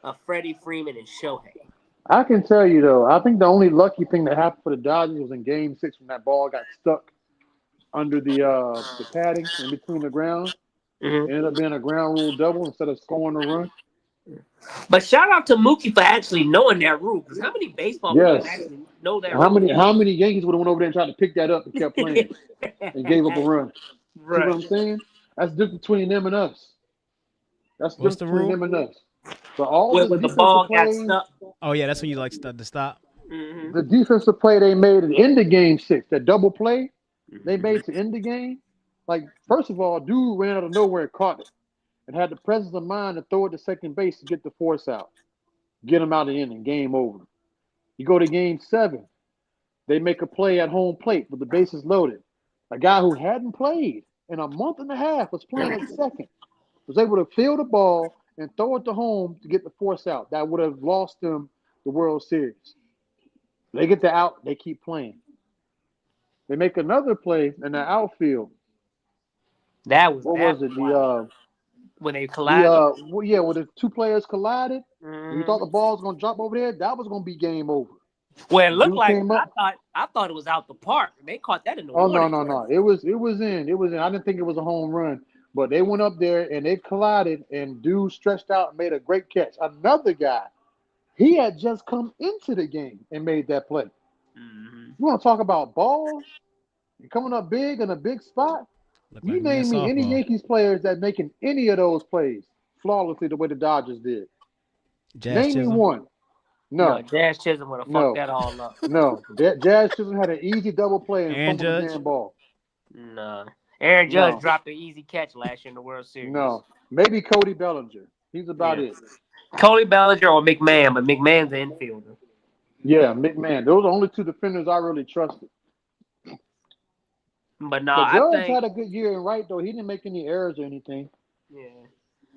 of Freddie Freeman and Shohei? I can tell you though, I think the only lucky thing that happened for the Dodgers was in Game 6 when that ball got stuck under the padding in between the ground. Mm-hmm. It ended up being a ground rule double instead of scoring a run. But shout out to Mookie for actually knowing that rule. Because how many baseball players actually know that rule? How many Yankees would have went over there and tried to pick that up and kept playing and gave up a run? Right. See what I'm saying? That's the difference between them and us. That's the difference between them and us. So all when the ball got stuck. Oh yeah, that's when you like to stop. Mm-hmm. The defensive play they made at the end of Game 6, that double play they made to end the game. Like, first of all, dude ran out of nowhere and caught it and had the presence of mind to throw it to second base to get the force out. Get him out of the inning. Game over. You go to Game 7. They make a play at home plate with the bases loaded. A guy who hadn't played in a month and a half was playing at second. Was able to field the ball and throw it to home to get the force out. That would have lost them the World Series. They get the out. They keep playing. They make another play in the outfield. That was it? When they collided. When the two players collided, you thought the ball was going to drop over there. That was going to be game over. Well, it looked like I thought it was out the park. They caught that in the water. No. It was in. I didn't think it was a home run, but they went up there and they collided, and dude stretched out and made a great catch. Another guy, he had just come into the game and made that play. Mm-hmm. You want to talk about balls and coming up big in a big spot? You name me any Yankees players that making any of those plays flawlessly the way the Dodgers did. Name me one. No, Jazz Chisholm would have fucked that all up. No, Jazz Chisholm had an easy double play and fumbled the damn ball. No, Aaron Judge dropped an easy catch last year in the World Series. No, maybe Cody Bellinger. He's about it. Cody Bellinger or McMahon, but McMahon's the infielder. Yeah, McMahon. Those are the only two defenders I really trusted. But no, Judge had a good year and right though. He didn't make any errors or anything. Yeah.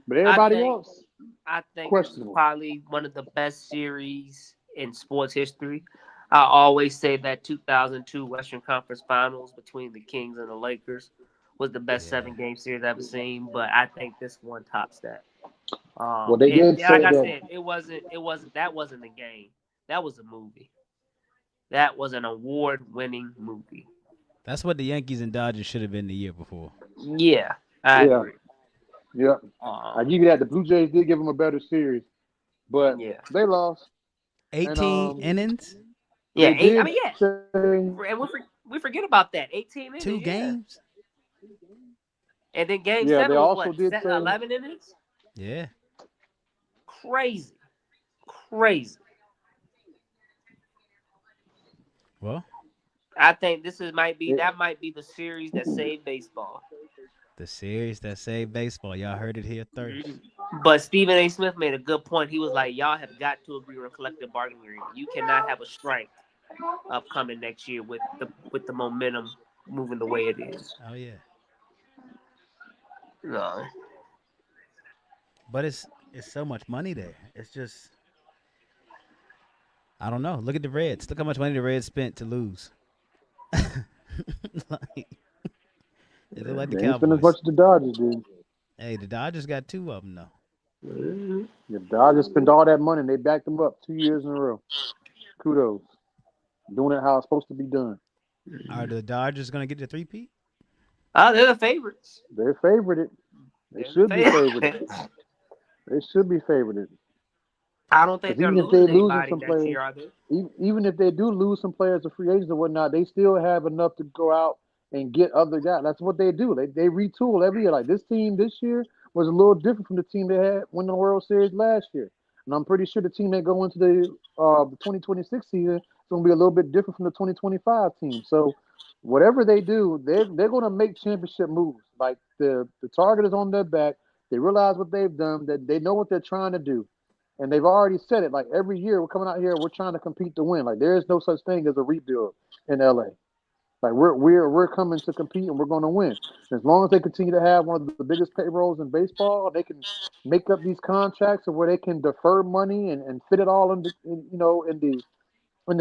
But everybody else, I think it's probably one of the best series in sports history. I always say that 2002 Western Conference Finals between the Kings and the Lakers was the best 7-game series I've ever seen. But I think this one tops that. Well, they did say like that. I said, it wasn't. That wasn't a game. That was a movie. That was an award-winning movie. That's what the Yankees and Dodgers should have been the year before. Yeah, I agree. Yeah, I give you that. The Blue Jays did give them a better series, but they lost. 18 innings? Yeah, and we forget about that. 18 innings. 2 games? And then game 7 they was also what? did 11 innings? Yeah. Crazy. Well, I think might be the series that saved baseball. The series that saved baseball. Y'all heard it here 1st. But Stephen A. Smith made a good point. He was like, y'all have got to agree on a collective bargaining agreement. You cannot have a strike upcoming next year with the momentum moving the way it is. Oh yeah. No. But it's so much money there. It's just I don't know. Look at the Reds. Look how much money the Reds spent to lose. Like, they look like the They ain't spent as Cowboys. much as the Dodgers did. Hey, the Dodgers got 2 of them though. Mm-hmm. The Dodgers spent all that money and they backed them up 2 years in a row. Kudos. Doing it how it's supposed to be done. Are the Dodgers gonna get the 3-peat? Oh, they're the favorites. They're favorited. They should be favorited. They should be favorited. I don't think they're even if losing they losing anybody some next players, year, are they? even if they do lose some players to free agents or whatnot, they still have enough to go out and get other guys. That's what they do. They retool every year. Like this team this year was a little different from the team they had winning the World Series last year. And I'm pretty sure the team that go into the 2026 season is going to be a little bit different from the 2025 team. So whatever they do, they're going to make championship moves. Like the target is on their back. They realize what they've done. That they know what they're trying to do. And they've already said it. Like every year we're coming out here, we're trying to compete to win. Like there is no such thing as a rebuild in LA. Like we're coming to compete and we're going to win. As long as they continue to have one of the biggest payrolls in baseball, they can make up these contracts where they can defer money and fit it all in the I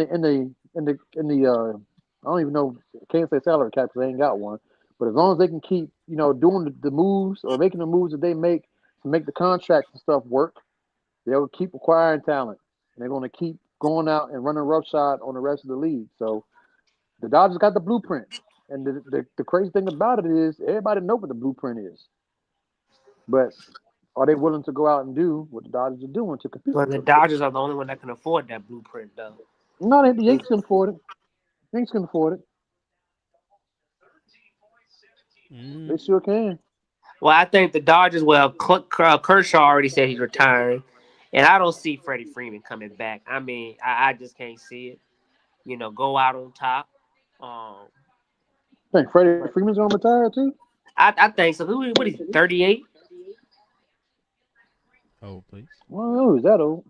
don't even know, I can't say salary cap because they ain't got one. But as long as they can keep doing the moves or making the moves that they make to make the contracts and stuff work, they'll keep acquiring talent. And they're going to keep going out and running roughshod on the rest of the league. So the Dodgers got the blueprint. And the crazy thing about it is everybody knows what the blueprint is. But are they willing to go out and do what the Dodgers are doing to compete? Well, the Dodgers are the only one that can afford that blueprint, though. No, the Yankees can afford it. The Yankees can afford it. They sure can. Well, I think the Dodgers, Kershaw already said he's retiring. And I don't see Freddie Freeman coming back. I mean, I just can't see it. Go out on top. I think Freddie Freeman's going to retire, too? I think so. What is he, 38? Oh, please. Well, is that old?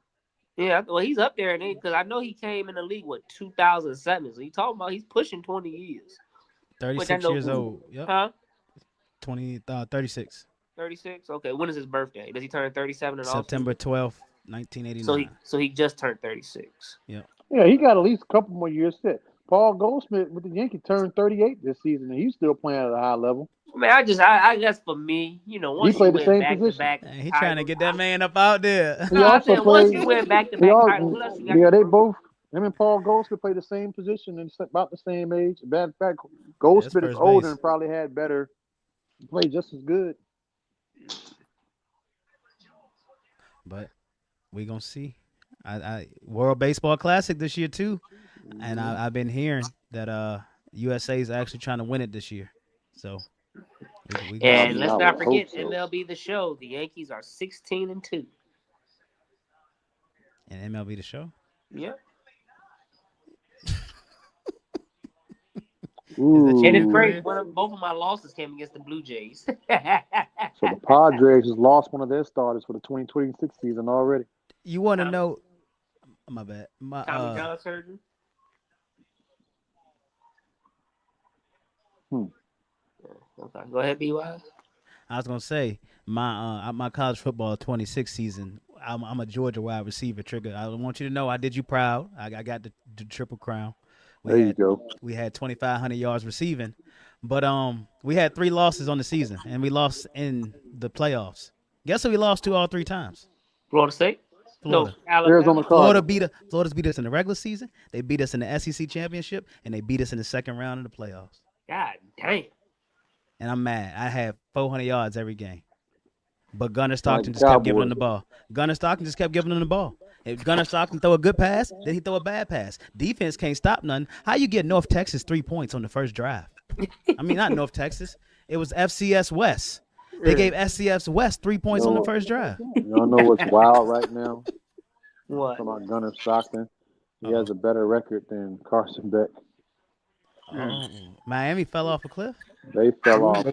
Yeah, well, he's up there, because I know he came in the league, 2007. So he's pushing 20 years. 36 years old. Yep. Huh? 36. 36? Okay, when is his birthday? Does he turn 37 in September 12th, 1989. So he just turned 36. Yep. Yeah, he got at least a couple more years set. Paul Goldschmidt with the Yankees turned 38 this season, and he's still playing at a high level. I mean, I guess for me, once he played you the same went position. back-to-back, He's trying to get that man up out there. He also played. Once you went back-to-back titles, what else you got? Yeah, they both. Him and Paul Goldschmidt played the same position and about the same age. In fact, Goldschmidt is older and probably had better. Played just as good. But we gonna see. I World Baseball Classic this year too, and I've been hearing that USA is actually trying to win it this year. So. And let's not forget MLB The Show. The Yankees are 16-2. And MLB The Show? Yeah. And it's great. Both of my losses came against the Blue Jays. So the Padres just lost one of their starters for the 2026 season already. You want to know? My bad. Tommy John surgery. Okay, go ahead, BY. I was gonna say my college football 26 season. I'm a Georgia wide receiver. Trigga. I want you to know I did you proud. I got the triple crown. You go. We had 2,500 yards receiving, but we had 3 losses on the season, and we lost in the playoffs. Guess who we lost to all 3 times? Florida State. Florida. No, Arizona. Florida's beat us in the regular season. They beat us in the SEC championship, and they beat us in the second round of the playoffs. God damn. And I'm mad. I had 400 yards every game. But Gunnar Stockton just kept giving them the ball. If Gunnar Stockton throw a good pass, then he throw a bad pass. Defense can't stop nothing. How you get North Texas 3 points on the first drive? I mean, not North Texas. It was FCS West. They gave FCS West 3 points on the first drive. Y'all know what's wild right now? What? Talking about Gunnar Stockton. He has a better record than Carson Beck. Miami fell off a cliff. They fell off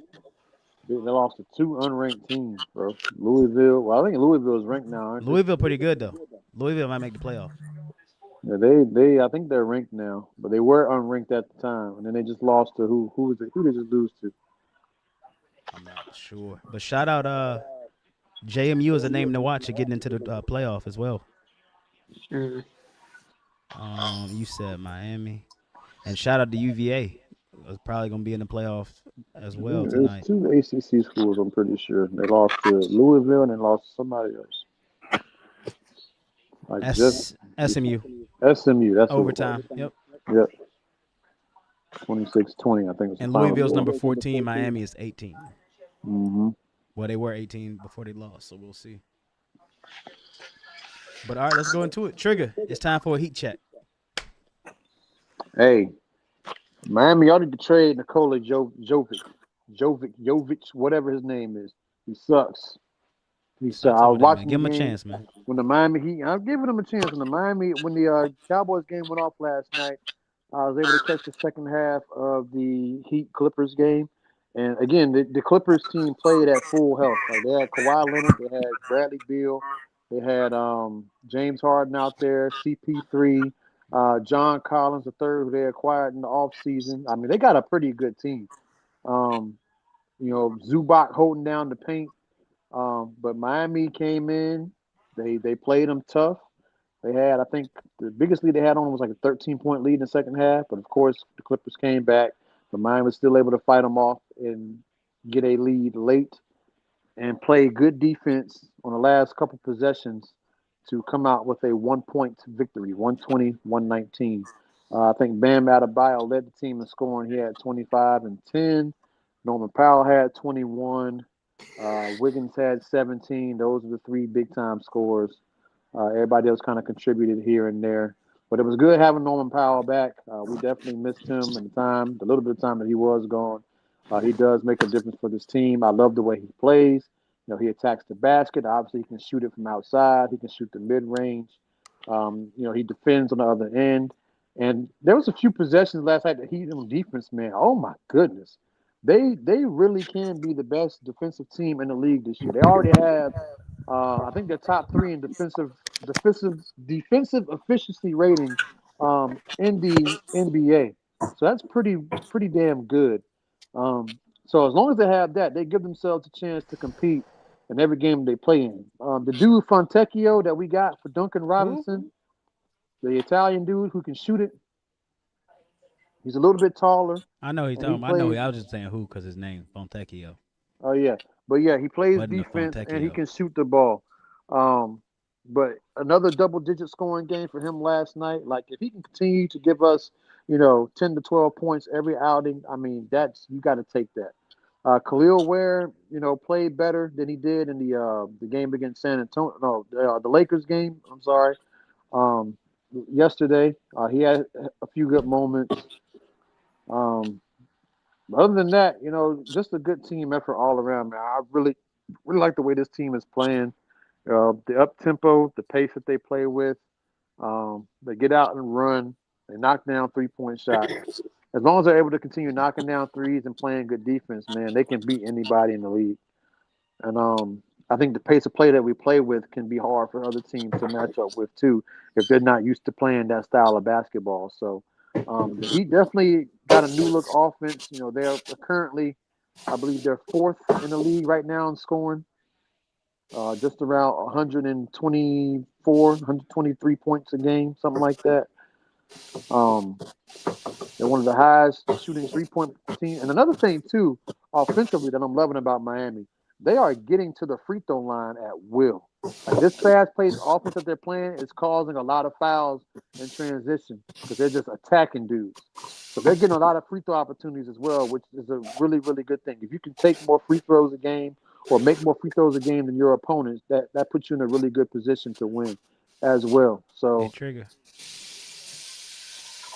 They lost to 2 unranked teams, bro. Louisville. Well, I think Louisville is ranked now, aren't they? Louisville pretty good though. Louisville might make the playoff. Yeah, I think they're ranked now, but they were unranked at the time, and then they just lost to who? Who was it? Who did they just lose to? I'm not sure, but shout out JMU is a name to watch getting into the playoff as well. Mm. You said Miami, and shout out to UVA. It's probably gonna be in the playoffs as well tonight. There's 2 ACC schools, I'm pretty sure. They lost to Louisville and then lost to somebody else. SMU. SMU. That's overtime. Yep. 26-20, I think. And Louisville's number 14. Miami is 18. Mm-hmm. Well, they were 18 before they lost, so we'll see. But all right, let's go into it. Trigga, it's time for a heat check. Hey, Miami, y'all need to trade Nikola Jovic, whatever his name is. He sucks. He sucks. I was watching. Give him a chance, man. When the Miami Heat, I'm giving him a chance. When the Cowboys game went off last night, I was able to catch the second half of the Heat Clippers game. And again, the Clippers team played at full health. Like they had Kawhi Leonard, they had Bradley Beal, they had James Harden out there, CP3, John Collins III, who they acquired in the offseason. I mean, they got a pretty good team. Zubac holding down the paint. But Miami came in. They played them tough. They had, I think, the biggest lead they had on was like a 13-point lead in the second half. But, of course, the Clippers came back. But Miami was still able to fight them off and get a lead late and play good defense on the last couple possessions to come out with a 1-point victory, 120-119. I think Bam Adebayo led the team in scoring. He had 25 and 10. Norman Powell had 21. Wiggins had 17. Those are the 3 big-time scores. Everybody else kind of contributed here and there. But it was good having Norman Powell back. We definitely missed him in the little bit of time that he was gone. He does make a difference for this team. I love the way he plays. He attacks the basket. Obviously, he can shoot it from outside. He can shoot the mid-range. He defends on the other end. And there was a few possessions last night that he on defense, man. Oh, my goodness. They really can be the best defensive team in the league this year. They already have, I think they're top 3 in defensive efficiency rating in the NBA. So that's pretty damn good. So as long as they have that, they give themselves a chance to compete in every game they play in. The dude Fontecchio that we got for Duncan Robinson, the Italian dude who can shoot it. He's a little bit taller. I know he's talking. I know. I was just saying who because his name Fontecchio. Oh yeah, but yeah, he plays defense and he can shoot the ball. But another double-digit scoring game for him last night. Like if he can continue to give us, 10 to 12 points every outing, I mean you got to take that. Khalil Ware, played better than he did in the game against San Antonio. No, the Lakers game. I'm sorry. Yesterday, he had a few good moments. Other than that, just a good team effort all around, man. I really like the way this team is playing. The up tempo, the pace that they play with. They get out and run. They knock down 3-point shots. As long as they're able to continue knocking down threes and playing good defense, man, they can beat anybody in the league. And I think the pace of play that we play with can be hard for other teams to match up with too, if they're not used to playing that style of basketball. So he definitely got a new look offense. They're currently, I believe they're 4th in the league right now in scoring. Just around 124, 123 points a game, something like that. They're one of the highest shooting 3-point teams. And another thing too, offensively, that I'm loving about Miami, they are getting to the free throw line at will. Like this fast-paced offense that they're playing is causing a lot of fouls in transition because they're just attacking dudes. So they're getting a lot of free throw opportunities as well, which is a really, really good thing. If you can take more free throws a game or make more free throws a game than your opponents, that puts you in a really good position to win as well. So, hey, Trigga.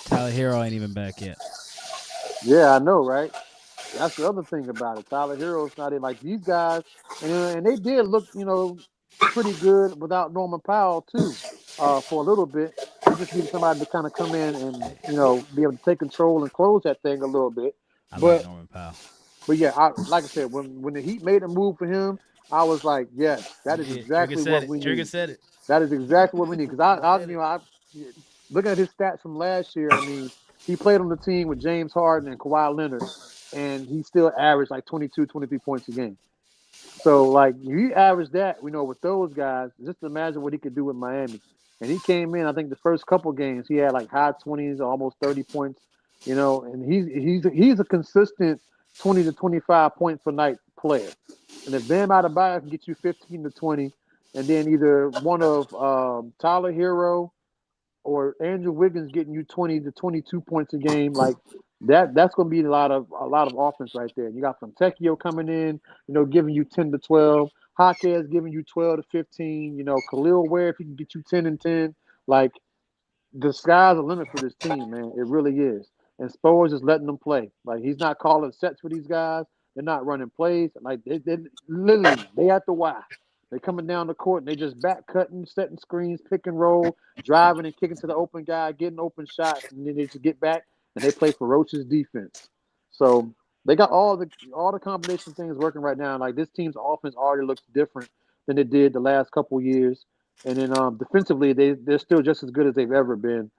Tyler Hero ain't even back yet. Yeah, I know, right? That's the other thing about it. Tyler Hero's not in like these guys, and they did look, pretty good without Norman Powell too, for a little bit. They just needed somebody to kind of come in and be able to take control and close that thing a little bit. I like Norman Powell. But yeah, like I said, when the Heat made a move for him, I was like, yes, that is Yeah, Trigger exactly said what it. we Trigger need. said it. That is exactly what we need. Because I Said you it. know, I looking at his stats from last year. I mean, he played on the team with James Harden and Kawhi Leonard, and he still averaged like 22, 23 points a game. So, like, you average that, with those guys, just imagine what he could do with Miami. And he came in, I think the first couple games, he had like high 20s, almost 30 points, and he's a consistent 20 to 25 point per night player. And if Bam Adebayo can get you 15 to 20, and then either one of Tyler Hero or Andrew Wiggins getting you 20 to 22 points a game, like that's going to be a lot of offense right there. You got Fontecchio coming in, giving you 10 to 12. Jaquez giving you 12 to 15. Khalil Ware, if he can get you 10 and 10, like the sky's the limit for this team, man. It really is. And Spo's just letting them play. Like he's not calling sets for these guys. They're not running plays. Like they literally they at the Y. They're coming down the court and they just back cutting, setting screens, pick and roll, driving and kicking to the open guy, getting open shots, and then they just get back and they play ferocious defense. So they got all the combination things working right now. Like this team's offense already looks different than it did the last couple years. And then defensively, they're still just as good as they've ever been.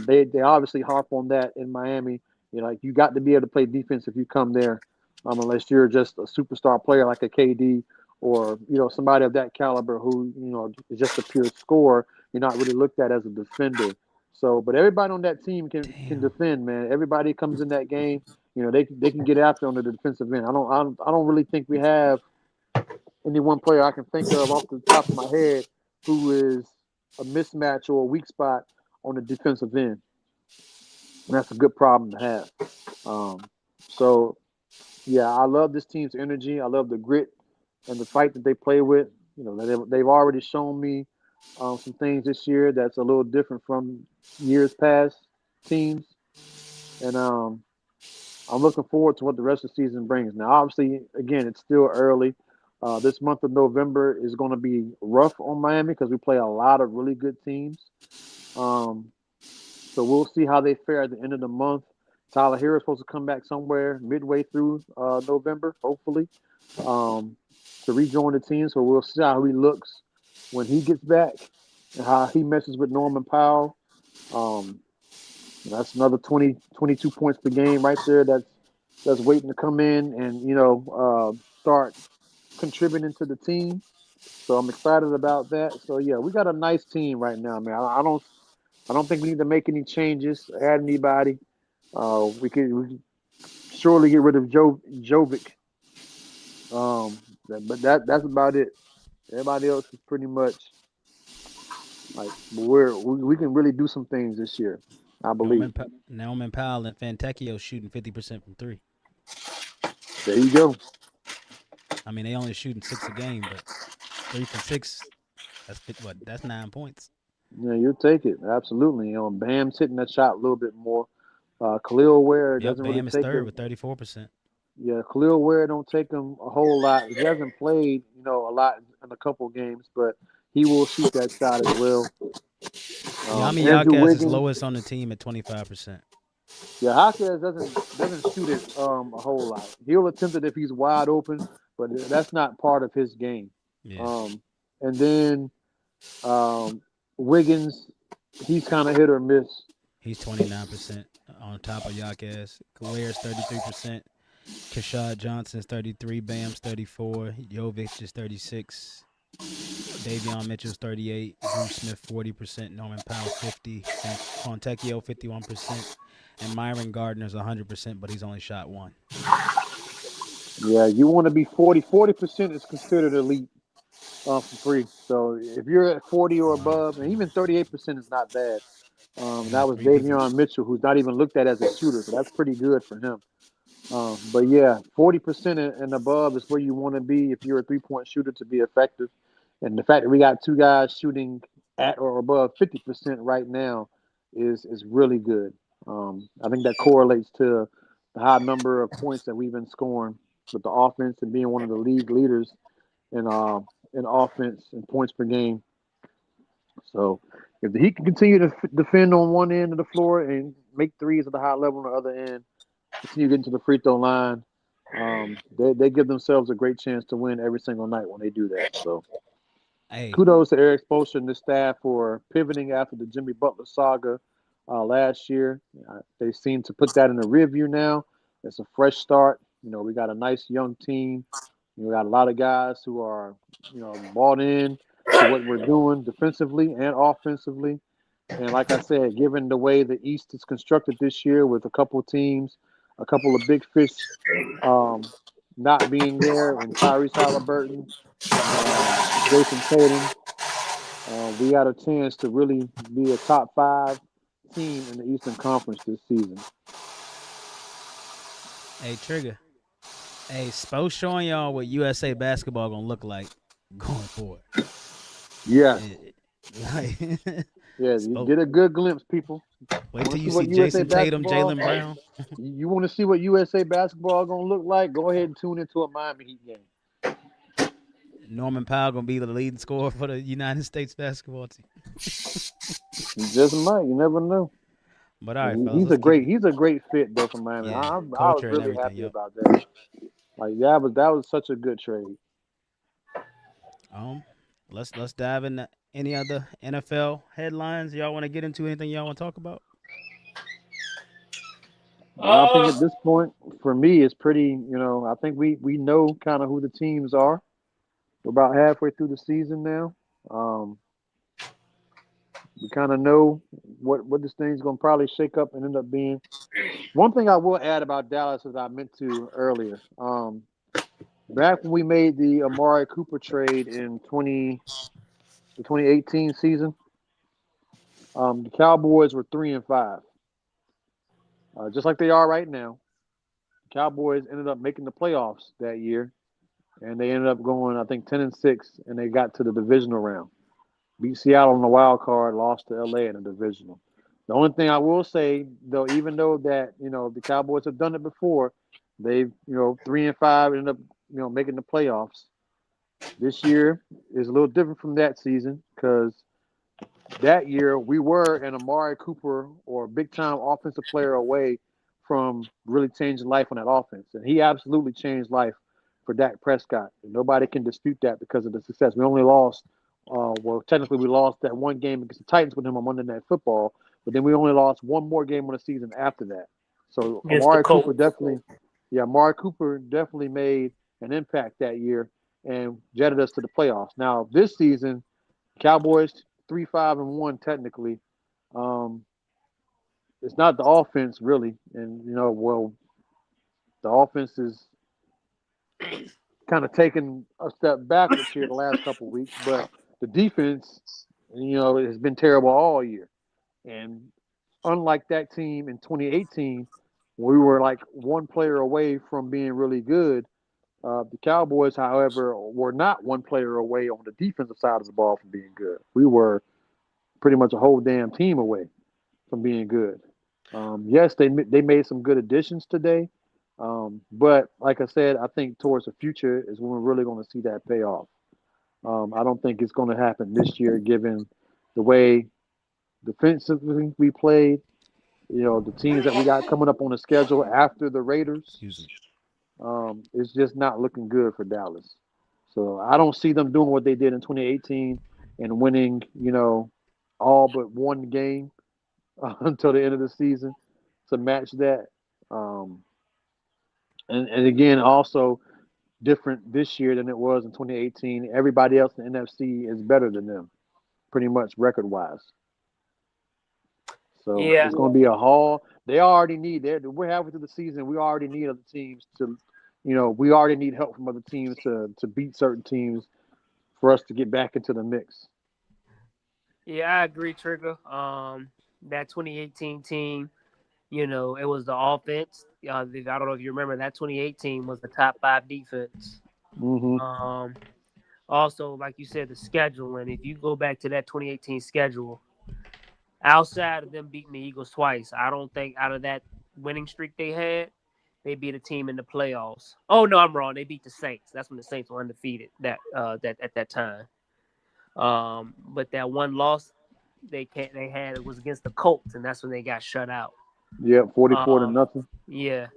They obviously harp on that in Miami. Like you got to be able to play defense if you come there, unless you're just a superstar player like a KD or somebody of that caliber who is just a pure scorer. You're not really looked at as a defender. So, but everybody on that team can defend, man. Everybody comes in that game. They can get after on the defensive end. I don't really think we have any one player I can think of off the top of my head who is a mismatch or a weak spot on the defensive end. And that's a good problem to have. So, yeah, I love this team's energy. I love the grit and the fight that they play with. They've already shown me some things this year that's a little different from years past teams. And I'm looking forward to what the rest of the season brings. Now, obviously, again, it's still early. This month of November is going to be rough on Miami because we play a lot of really good teams. So we'll see how they fare at the end of the month. Tyler Hero is supposed to come back somewhere midway through November, hopefully, to rejoin the team. So we'll see how he looks when he gets back and how he messes with Norman Powell. That's another 20, 22 points per game right there. That's waiting to come in and start contributing to the team. So I'm excited about that. So yeah, we got a nice team right now, man. I don't think we need to make any changes, add anybody. We could surely get rid of Jovic. But that's about it. Everybody else is pretty much like we can really do some things this year, I believe. Norman Powell and Fontecchio shooting 50% from three. There you go. I mean, they only shooting 6 a game, but 3 for 6. That's 9 points. Yeah, you'll take it. Absolutely. Bam's hitting that shot a little bit more. Khalil Ware doesn't really Bam is take third him. with 34%. Yeah, Khalil Ware don't take him a whole lot. He hasn't played, a lot in a couple games, but he will shoot that shot as well. Yami Andrew Yaquez is Wiggins, lowest on the team at 25%. Yeah, Jaquez doesn't shoot it a whole lot. He'll attempt it if he's wide open, but that's not part of his game. Yeah. And then Wiggins, he's kind of hit or miss. He's 29% on top of Yaquez. Ware's 33%. Kashad Johnson's 33. Bam's 34. Jovic is 36. Davion Mitchell's 38. Bruce Smith 40%. Norman Powell 50. Fontecchio 51%. And Myron Gardner's 100%, but he's only shot 1. Yeah, you want to be 40. 40% is considered elite for free. So if you're at 40 or above, and even 38% is not bad. That was Davion Mitchell, who's not even looked at as a shooter, so that's pretty good for him. But yeah, 40% and above is where you want to be if you're a three-point shooter to be effective. And the fact that we got two guys shooting at or above 50% right now is really good. I think that correlates to the high number of points that we've been scoring with the offense and being one of the league leaders in offense and points per game. So if he can continue to defend on one end of the floor and make threes at the high level on the other end, continue getting to the free throw line, They give themselves a great chance to win every single night when they do that. So Hey, kudos to Eric Spoelstra and the staff for pivoting after the Jimmy Butler saga last year. They seem to put that in the rear view now. It's a fresh start. We got a nice young team. We got a lot of guys who are, bought in to what we're doing defensively and offensively. And like I said, given the way the East is constructed this year with a couple of teams, a couple of big fish not being there, and Tyrese Halliburton and Jason Tatum, we got a chance to really be a top 5 team in the Eastern Conference this season. hey, Trigga. Hey, Spo showing y'all what USA basketball gonna look like going forward. Yeah. Yeah, you Spo. get a good glimpse, people. Wait till you see Jason Tatum, Jaylen Brown. You want to see what USA basketball gonna look like? Go ahead and tune into a Miami Heat game. Norman Powell gonna be the leading scorer for the United States basketball team. You just might. You never know. But all right, fellas, he's a great fit though for Miami. Yeah, I was really happy about that. Like that was such a good trade. Let's dive into any other NFL headlines y'all want to get into. Anything y'all want to talk about? I think at this point, for me, it's pretty. I think we know kind of who the teams are. We're about halfway through the season now. We kind of know what this thing's going to probably shake up and end up being. One thing I will add about Dallas, as I meant to earlier, back when we made the Amari Cooper trade in the 2018 season, the Cowboys were 3-5, just like they are right now. The Cowboys ended up making the playoffs that year, and they ended up going, I think, 10-6, and they got to the divisional round. Beat Seattle in the wild card, lost to LA in the divisional. The only thing I will say, though, even though that the Cowboys have done it before, they've 3-5 ended up making the playoffs. This year is a little different from that season because that year we were an Amari Cooper or big time offensive player away from really changing life on that offense, and he absolutely changed life for Dak Prescott. And nobody can dispute that because of the success. We only lost. Technically, we lost that one game against the Titans with him on Monday Night Football, but then we only lost one more game on the season after that. So Amari Cooper definitely made an impact that year and jetted us to the playoffs. Now this season, Cowboys 3-5-1 technically. It's not the offense really, and the offense is kind of taken a step backwards here the last couple of weeks, but the defense, has been terrible all year. And unlike that team in 2018, we were like one player away from being really good. The Cowboys, however, were not one player away on the defensive side of the ball from being good. We were pretty much a whole damn team away from being good. Yes, they made some good additions today. But like I said, I think towards the future is when we're really going to see that pay off. I don't think it's going to happen this year, given the way defensively we played. The teams that we got coming up on the schedule after the Raiders, it's just not looking good for Dallas. So I don't see them doing what they did in 2018 and winning, all but one game until the end of the season to match that. And again, also different this year than it was in 2018. Everybody else in the NFC is better than them, pretty much record-wise. So It's going to be a haul. They already need that. We're halfway through the season. We already need other teams to, we already need help from other teams to beat certain teams for us to get back into the mix. Yeah, I agree, Trigga. That 2018 team, it was the offense. I don't know if you remember, that 2018 was the top 5 defense. Mm-hmm. Also, like you said, the schedule. And if you go back to that 2018 schedule, outside of them beating the Eagles twice, I don't think out of that winning streak they had, they beat a team in the playoffs. Oh no, I'm wrong. They beat the Saints. That's when the Saints were undefeated. That at that time. But that one loss they had, it was against the Colts, and that's when they got shut out. Yeah, 44-0. Yeah. Yep,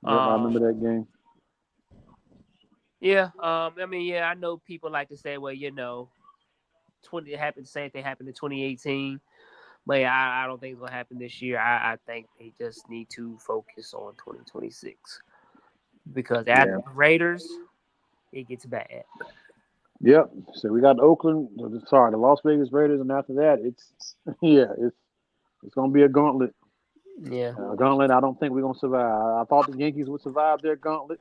I remember that game. Yeah. I mean, yeah, I know people like to say, well, 20 it happened. Same thing happened in 2018. But yeah, I don't think it's gonna happen this year. I think they just need to focus on 2026 because after Yeah. the Raiders, it gets bad. Yep. So we got the Las Vegas Raiders, and after that, it's yeah, it's gonna be a gauntlet. Yeah. A gauntlet. I don't think we're gonna survive. I thought the Yankees would survive their gauntlet.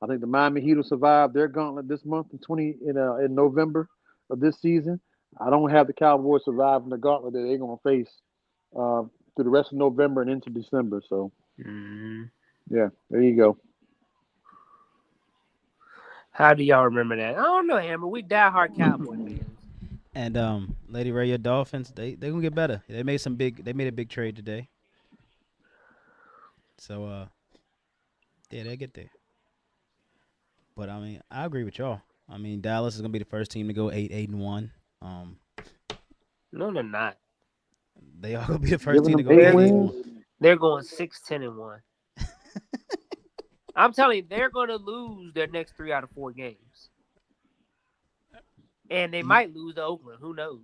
I think the Miami Heat will survive their gauntlet this month in November of this season. I don't have the Cowboys surviving the gauntlet that they're gonna face uh, through the rest of November and into December. So yeah, there you go. How do y'all remember that? I don't know, Amber. We diehard Cowboy fans. And Lady Ray, your Dolphins, they gonna get better. They made a big trade today. So yeah, they get there. But I mean, I agree with y'all. I mean, Dallas is gonna be the first team to go 8-1. No, they're not. They are gonna be the first Giving team to them go 8 wins. 8-1. They're going 6-10-1. I'm telling you, they're going to lose their next 3 out of 4 games, and they might lose to Oakland. Who knows?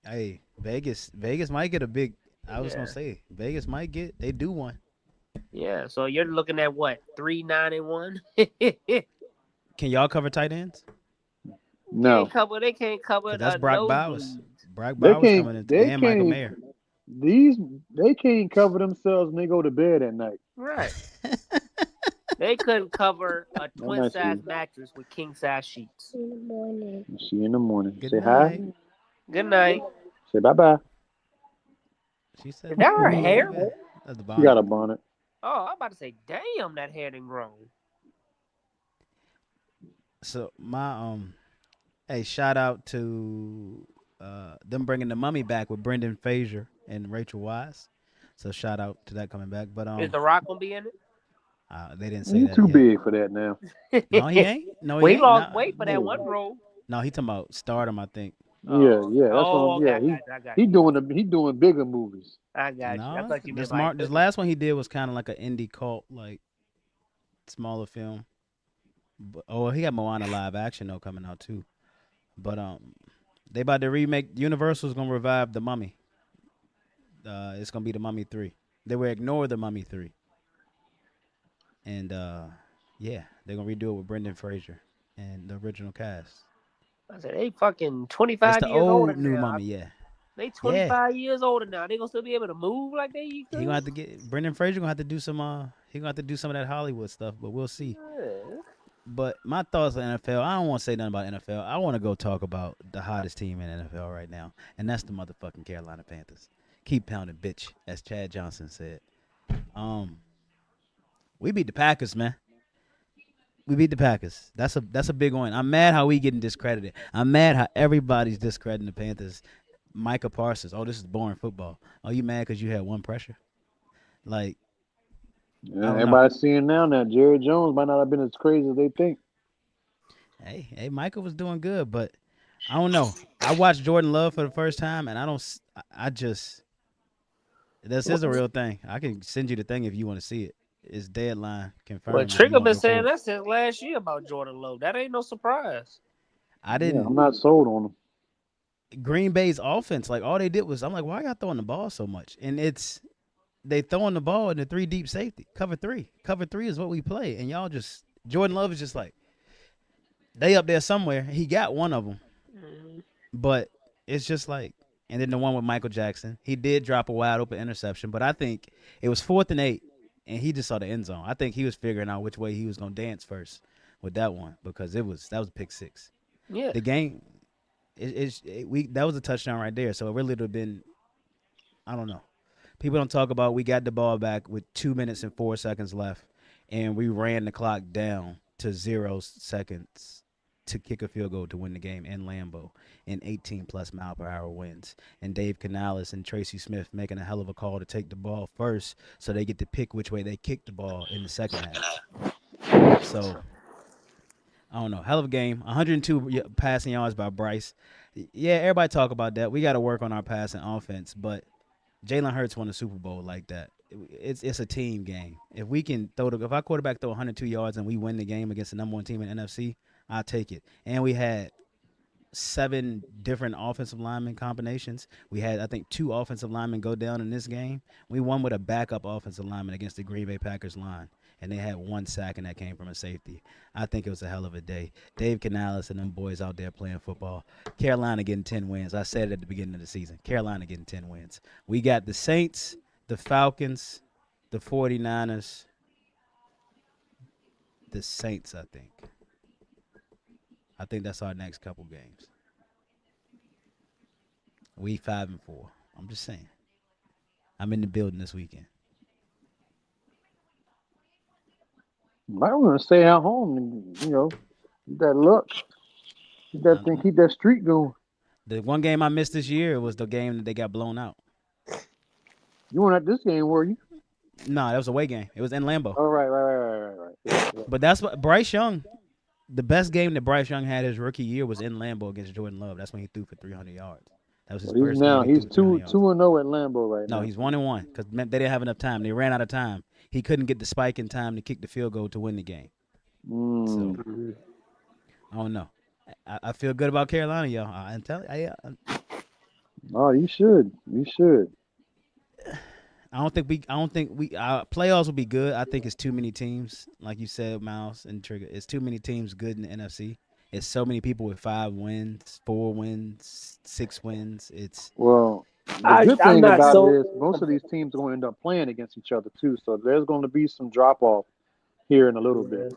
Hey, Vegas might get a big. I was gonna say Vegas might get. They do one. Yeah. So you're looking at what 3-9-1. Can y'all cover tight ends? No, They can't cover. That's Brock Bowers. Nosebleeds. Brock they Bowers can't. coming in, They and Michael can't. Mayer. They can't cover themselves when they go to bed at night. Right. They couldn't cover a That twin might size see. mattress with king size sheets. See you in the morning. Good Say night. hi. Good night. Say bye bye. She said, Is that her "Oh, hair? okay." That's the She bonnet. got a bonnet. Oh, I'm about to say, damn, that hair done grown. So my hey, shout out to them bringing the mummy back with Brendan Fraser and Rachel Wise. So shout out to that coming back. But Is The Rock gonna be in they didn't say He's that too yet. big for that now. it? No, he ain't. No, Well, he he ain't. lost No, weight for that one role. no, he talking about stardom. I think. Oh, Yeah. That's what. okay. Yeah, I got he you. doing bigger movies. I got you. I No, thought you meant like this last one he did was kind of like an indie cult, like smaller film. But, he got Moana live action though coming out too. But they about to remake. Universal's gonna revive the Mummy. It's gonna be the Mummy 3. They will ignore the Mummy 3, and yeah, they're gonna redo it with Brendan Fraser and the original cast. I said they fucking It's 25 the years older old new now. Mummy, yeah. They Yeah. 25 years older now. They gonna still be able to move like they used to. He gonna have to get Brendan Fraser gonna have to do some he gonna have to do some of that Hollywood stuff, but we'll see. Yeah. But my thoughts on NFL, I don't want to say nothing about NFL. I want to go talk about the hottest team in NFL right now, and that's the motherfucking Carolina Panthers. Keep pounding, bitch, as Chad Johnson said. We beat the Packers, man. We beat the Packers. That's a big one. I'm mad how we getting discredited. I'm mad how everybody's discrediting the Panthers. Micah Parsons. Oh, this is boring football. Oh, you mad because you had one pressure? Like, Yeah, everybody's seeing now. Jerry Jones might not have been as crazy as they think. Hey, Micah was doing good, but I don't know. I watched Jordan Love for the first time, and this is a real thing. I can send you the thing if you want to see it. It's deadline confirmed. Well, Trigga been saying that since last year about Jordan Love. That ain't no surprise. I didn't. Yeah, I'm not sold on him. Green Bay's offense, like all they did was, I'm like, why y'all throwing the ball so much? And they throwing the ball in the 3 deep safety, cover 3. Cover 3 is what we play, and y'all just Jordan Love is just like they up there somewhere. He got one of them, but it's just like, and then the one with Michael Jackson, he did drop a wide open interception, but I think it was 4th and 8. And he just saw the end zone. I think he was figuring out which way he was gonna dance first with that one because that was a pick 6. Yeah. The game, that was a touchdown right there. So it really would have been, I don't know. People don't talk about we got the ball back with 2 minutes and 4 seconds left, and we ran the clock down to 0 seconds to kick a field goal to win the game in Lambeau in 18+ mile per hour winds. And Dave Canales and Tracy Smith making a hell of a call to take the ball first so they get to pick which way they kick the ball in the second half. So, I don't know. Hell of a game. 102 passing yards by Bryce. Yeah, everybody talk about that. We got to work on our passing offense, but Jalen Hurts won the Super Bowl like that. It's a team game. If we can if our quarterback throw 102 yards and we win the game against the number 1 team in the NFC, I'll take it. And we had 7 different offensive lineman combinations. We had, I think, 2 offensive linemen go down in this game. We won with a backup offensive lineman against the Green Bay Packers line, and they had 1 sack, and that came from a safety. I think it was a hell of a day. Dave Canales and them boys out there playing football. Carolina getting 10 wins. I said it at the beginning of the season. Carolina getting 10 wins. We got the Saints, the Falcons, the 49ers, the Saints, I think. I think that's our next couple games. We 5-4. I'm just saying. I'm in the building this weekend. I want to stay at home and, get that luck. Keep that thing, keep that streak going. The one game I missed this year was the game that they got blown out. You weren't at this game, were you? No, that was a away game. It was in Lambeau. Oh, right. Yeah. But that's what Bryce Young, the best game that Bryce Young had his rookie year was in Lambeau against Jordan Love. That's when he threw for 300 yards. That was his first game. He's 2-0 at Lambeau right now. No, he's 1-1 because they didn't have enough time. They ran out of time. He couldn't get the spike in time to kick the field goal to win the game. So, I don't know. I feel good about Carolina, y'all. I'm telling you. Oh, you should. I don't think playoffs will be good. I think it's too many teams, like you said, Mallz and Trigga. It's too many teams good in the NFC. It's so many people with 5 wins, 4 wins, 6 wins. The good thing about it is most of these teams are going to end up playing against each other too. So there's going to be some drop off here in a little bit.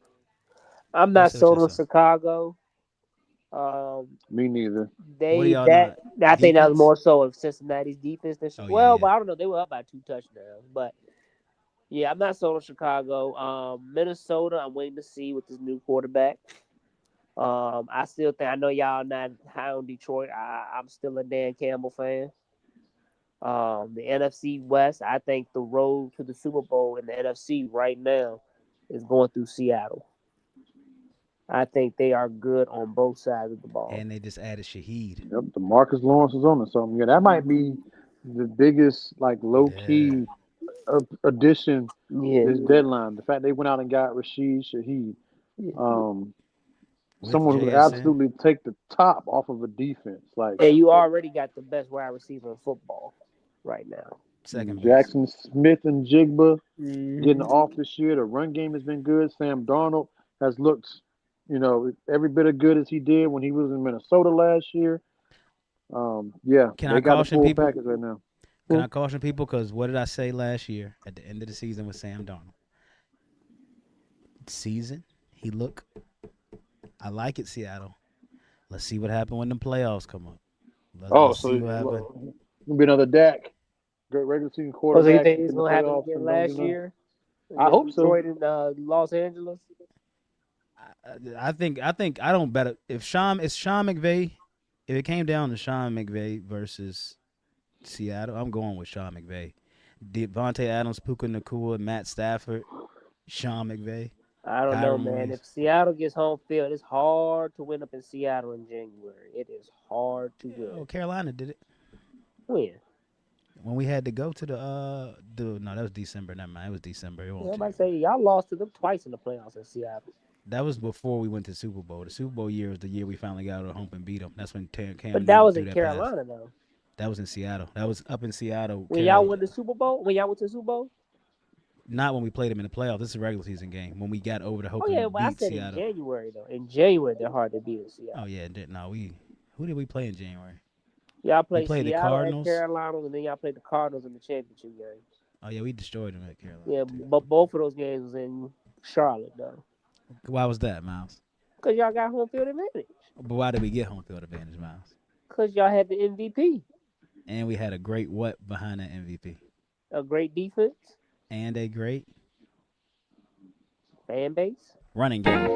I'm not sold on Chicago. Me neither. I think that was more so of Cincinnati's defense than but I don't know. They were up by 2 touchdowns, but yeah, I'm not sold on Chicago. Minnesota, I'm waiting to see with this new quarterback. I still think I know y'all not high on Detroit. I'm still a Dan Campbell fan. The NFC West, I think the road to the Super Bowl in the NFC right now is going through Seattle. I think they are good on both sides of the ball. And they just added Shaheed. Yep, the Marcus Lawrence is on to something. Yeah, that might be the biggest, low-key addition this deadline. The fact they went out and got Rashid Shaheed. Someone who would absolutely take the top off of a defense. And you already got the best wide receiver in football right now. Second Jackson Smith and Jigba getting off this year. The run game has been good. Sam Darnold has looked, every bit as good as he did when he was in Minnesota last year. Can I caution people? Package right now. Can I caution people? Because what did I say last year at the end of the season with Sam Darnold? I like it, Seattle. Let's see what happens when the playoffs come up. Let's see what happens. Gonna be another Dak. Great regular season quarterback. So you think it's gonna happen again last year? I hope so. Detroit and Los Angeles. I don't bet it. If Sean McVay, if it came down to Sean McVay versus Seattle, I'm going with Sean McVay. Devontae Adams, Puka Nacua, Matt Stafford, Sean McVay. I don't know, man. If Seattle gets home field, it's hard to win up in Seattle in January. It is hard to win. Oh, Carolina did it. When? When we had to go to no, that was December. Never mind. It was December. Everybody say y'all lost to them twice in the playoffs in Seattle. That was before we went to Super Bowl. The Super Bowl year was the year we finally got out of home and beat them. That's when Cam. But that was in Carolina, though. That was in Seattle. That was up in Seattle. When y'all won the Super Bowl? When y'all went to the Super Bowl? Not when we played them in the playoffs. This is a regular season game. When we got over the hope but I said Seattle. In January, though. In January, they're hard to beat in Seattle. Oh, yeah. No, who did we play in January? Y'all played Seattle the Cardinals, and Carolina, and then y'all played the Cardinals in the championship game. Oh, yeah, we destroyed them at Carolina. Yeah, but both of those games was in Charlotte, though. Why was that, Mallz? Because y'all got home field advantage. But why did we get home field advantage, Mallz? Because y'all had the MVP. And we had a great what behind that MVP? A great defense. And a great fan base. Running game.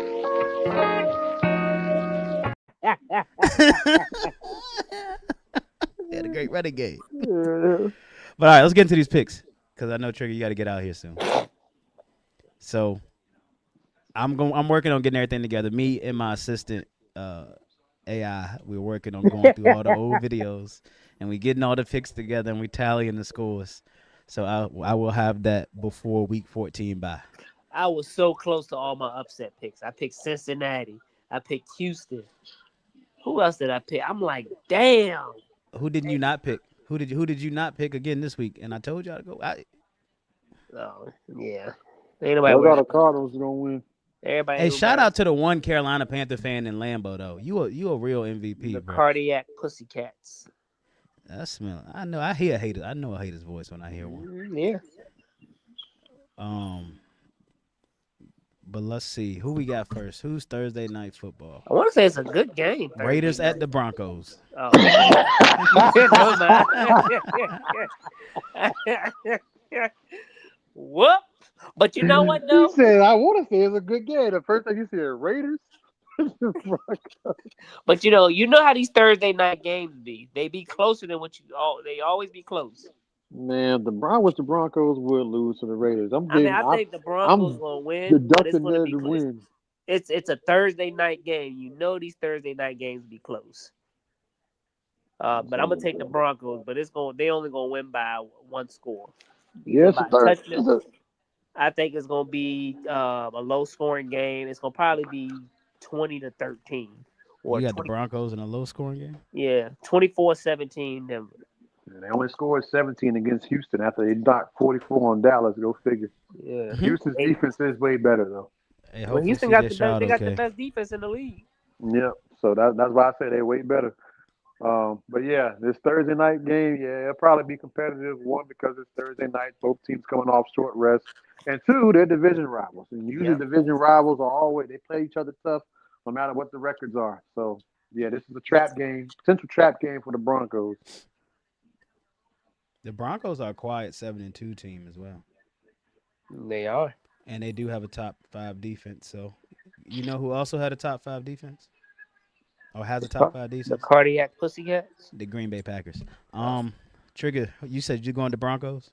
We had a great running game. But all right, let's get into these picks because I know Trigga, you got to get out here soon. So I'm working on getting everything together. Me and my assistant AI, we're working on going through all the old videos and we getting all the picks together and we tallying the scores. So I will have that before week 14 bye. I was so close to all my upset picks. I picked Cincinnati. I picked Houston. Who else did I pick? I'm like, damn. Who didn't you not pick? Who did you not pick again this week? And I told y'all to go. Oh, yeah. Ain't nobody Those worried. are the Cardinals gonna win. Everybody. Hey, shout out to the one Carolina Panther fan in Lambeau though. You a real MVP, the bro. cardiac pussycats. I smell. I know. I hear a hater. I know a hater's voice when I hear one. Yeah. But let's see who we got first. Who's Thursday night football? I want to say it's a good game. Raiders at the Broncos. Oh. Whoop. But you know what, though? He said, I want to say it's a good game. The first time you said Raiders. But you know how these Thursday night games be. They be closer than what they always be close. Man, the Broncos will lose to the Raiders. I think the Broncos will win. Deducting them to win. It's a Thursday night game. You know these Thursday night games be close. But I'm gonna take the Broncos. But they only gonna win by one score. Yes, I think it's gonna be a low scoring game. It's gonna probably be 20-13. You got the Broncos in a low scoring game? Yeah, 24-17 Denver. They only scored 17 against Houston after they knocked 44 on Dallas. Go figure. Yeah, Houston's defense is way better though. Hey, well, Houston got the best defense in the league. Yeah, so that's why I say they're way better. But yeah, this Thursday night game, it'll probably be competitive. One, because it's Thursday night, both teams coming off short rest, and two, they're division rivals. And usually division rivals are they play each other tough, no matter what the records are. So yeah, this is a trap game, potential trap game for the Broncos. The Broncos are a quiet 7-2 team as well. They are, and they do have a top 5 defense. So you know who also had a top 5 defense? Or has a top 5 defense? The cardiac pussycats. The Green Bay Packers. Trigga, you said you're going to Broncos?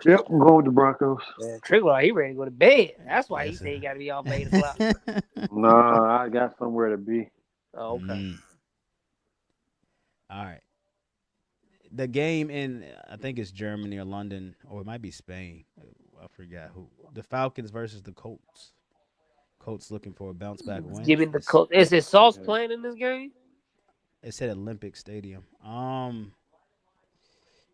Yep, I'm going with the Broncos. Yeah, Trigga, he ready to go to bed. That's why he said he got to be off 8 o'clock. Nah, I got somewhere to be. Oh, okay. All right. The game in, I think it's Germany or London, or it might be Spain. I forgot who. The Falcons versus the Colts. Colts looking for a bounce back win. Giving the Colts. Is it Sauce playing in this game? It's at Olympic Stadium.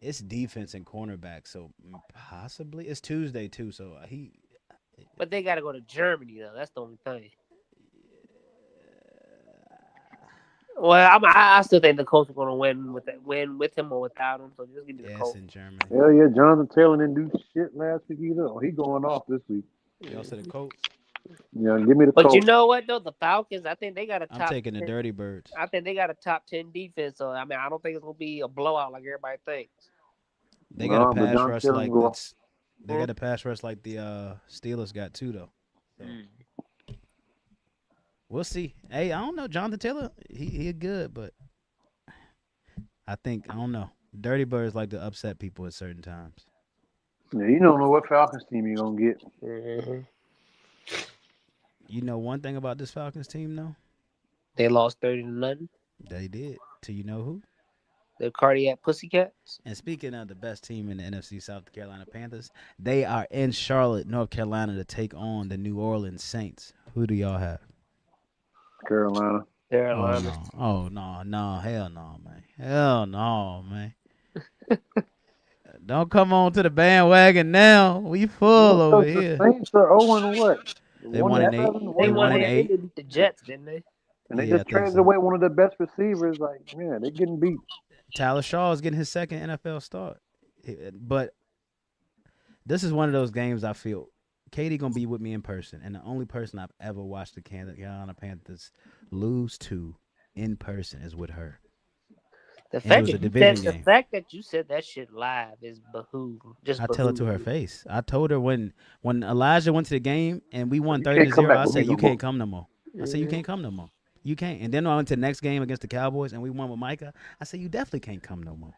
It's defense and cornerback, so possibly it's Tuesday too. So But they got to go to Germany though. That's the only thing. Well, I still think the Colts are going to win with him or without him. So just give me the Colts. In Germany. Hell yeah, Jonathan Taylor didn't do shit last week either. He going off this week. Y'all said the Colts. Yeah, give me the Colts. But you know what though, the Falcons. I think they got a top. I'm taking 10, the Dirty Birds. I think they got a top 10 defense. So I mean, I don't think it's going to be a blowout like everybody thinks. They got a pass rush like this. They got a pass rush like the Steelers got too though. So. We'll see. Hey, I don't know. Jonathan Taylor, he good, but I don't know. Dirty Birds like to upset people at certain times. Yeah, you don't know what Falcons team you're going to get. Mm-hmm. You know one thing about this Falcons team, though? They lost 30-0. They did. To you know who? The cardiac pussycats. And speaking of the best team in the NFC, South Carolina Panthers, they are in Charlotte, North Carolina to take on the New Orleans Saints. Who do y'all have? Carolina. Oh, no. Hell no, man. Hell no, man. Don't come on to the bandwagon now. We full over here. The Saints are 0-what? They 1-8. They 1-8. They beat the Jets, didn't they? And they just traded away one of their best receivers. Like, man, they're getting beat. Tyler Shaw is getting his second NFL start. But this is one of those games I feel Katie going to be with me in person. And the only person I've ever watched the Carolina Panthers lose to in person is with her. The fact that you said that shit live is behoove. I tell it to her face. I told her when Elijah went to the game and we won 30-0, I said, you can't come no more. I said, you can't come no more. You can't. And then when I went to the next game against the Cowboys and we won with Micah, I said, you definitely can't come no more.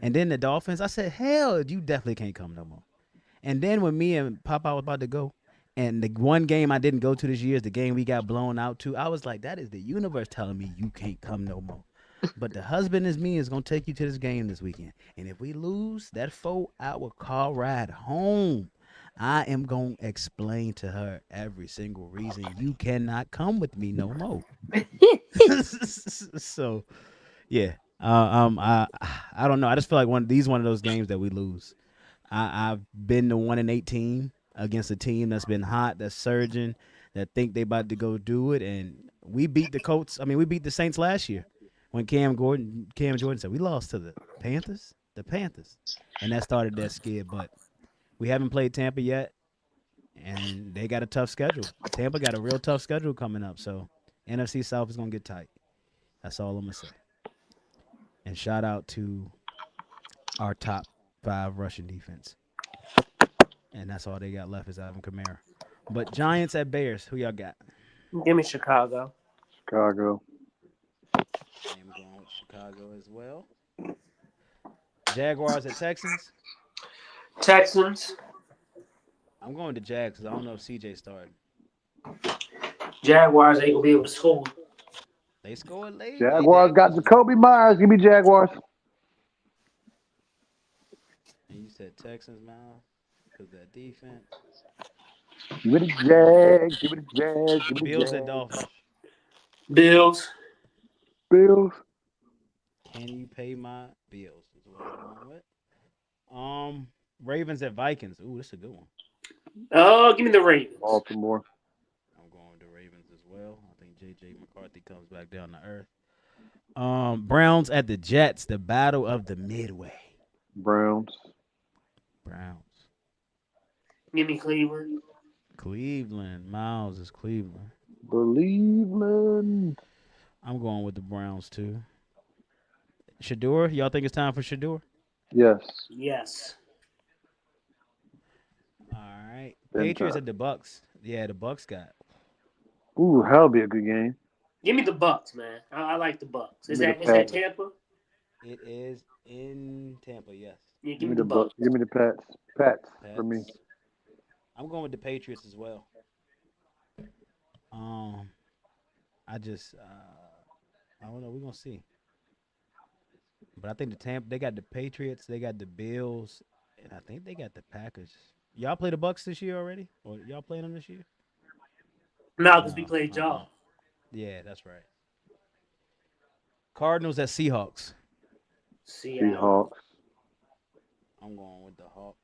And then the Dolphins, I said, hell, you definitely can't come no more. And then when me and Papa was about to go, and the one game I didn't go to this year is the game we got blown out to, I was like, that is the universe telling me you can't come no more. But the husband is me is going to take you to this game this weekend. And if we lose that 4-hour car ride home, I am going to explain to her every single reason you cannot come with me no more. So, yeah. I don't know. I just feel like one of those games that we lose. I've been to 1-18 against a team that's been hot, that's surging, that think they about to go do it, and we beat the Colts. I mean, we beat the Saints last year when Cam Jordan said we lost to the Panthers, and that started that skid. But we haven't played Tampa yet, and they got a tough schedule. Tampa got a real tough schedule coming up, so NFC South is gonna get tight. That's all I'm gonna say. And shout out to our top 5 rushing defense. And that's all they got left is Alvin Kamara. But Giants at Bears, who y'all got? Give me Chicago. Chicago. I'm going with Chicago as well. Jaguars at Texans. Texans. I'm going to Jags because I don't know if CJ started. Jaguars ain't gonna be able to score. They scored late. Jaguars got Jacoby Myers. Give me Jaguars. And you said Texans now because that defense. Give me the Jags. Give me the Jags. Give me the Bills Jags. at Dolphins. Bills. Bills. Can you pay my bills? Is what I'm going with. Ravens at Vikings. Ooh, this is a good one. Oh, give me the Ravens. Baltimore. I'm going with the Ravens as well. I think J.J. McCarthy comes back down to earth. Browns at the Jets. The battle of the Midway. Browns. Give me Cleveland. Cleveland. Miles is Cleveland. Cleveland. I'm going with the Browns too. Shador, y'all think it's time for Shador? Yes. Yes. All right. Patriots at the Bucks. Yeah, the Bucks got. Ooh, that'll be a good game. Give me the Bucks, man. I like the Bucks. Is that Tampa? It is in Tampa, yes. Yeah, give me the Bucks. Give me the Pats. Pats for me. I'm going with the Patriots as well. I don't know. We're gonna see. But I think they got the Patriots, they got the Bills, and I think they got the Packers. Y'all play the Bucks this year already? Or y'all playing them this year? No, because we played y'all. Yeah, that's right. Cardinals at Seahawks. Seahawks. I'm going with the Hawks.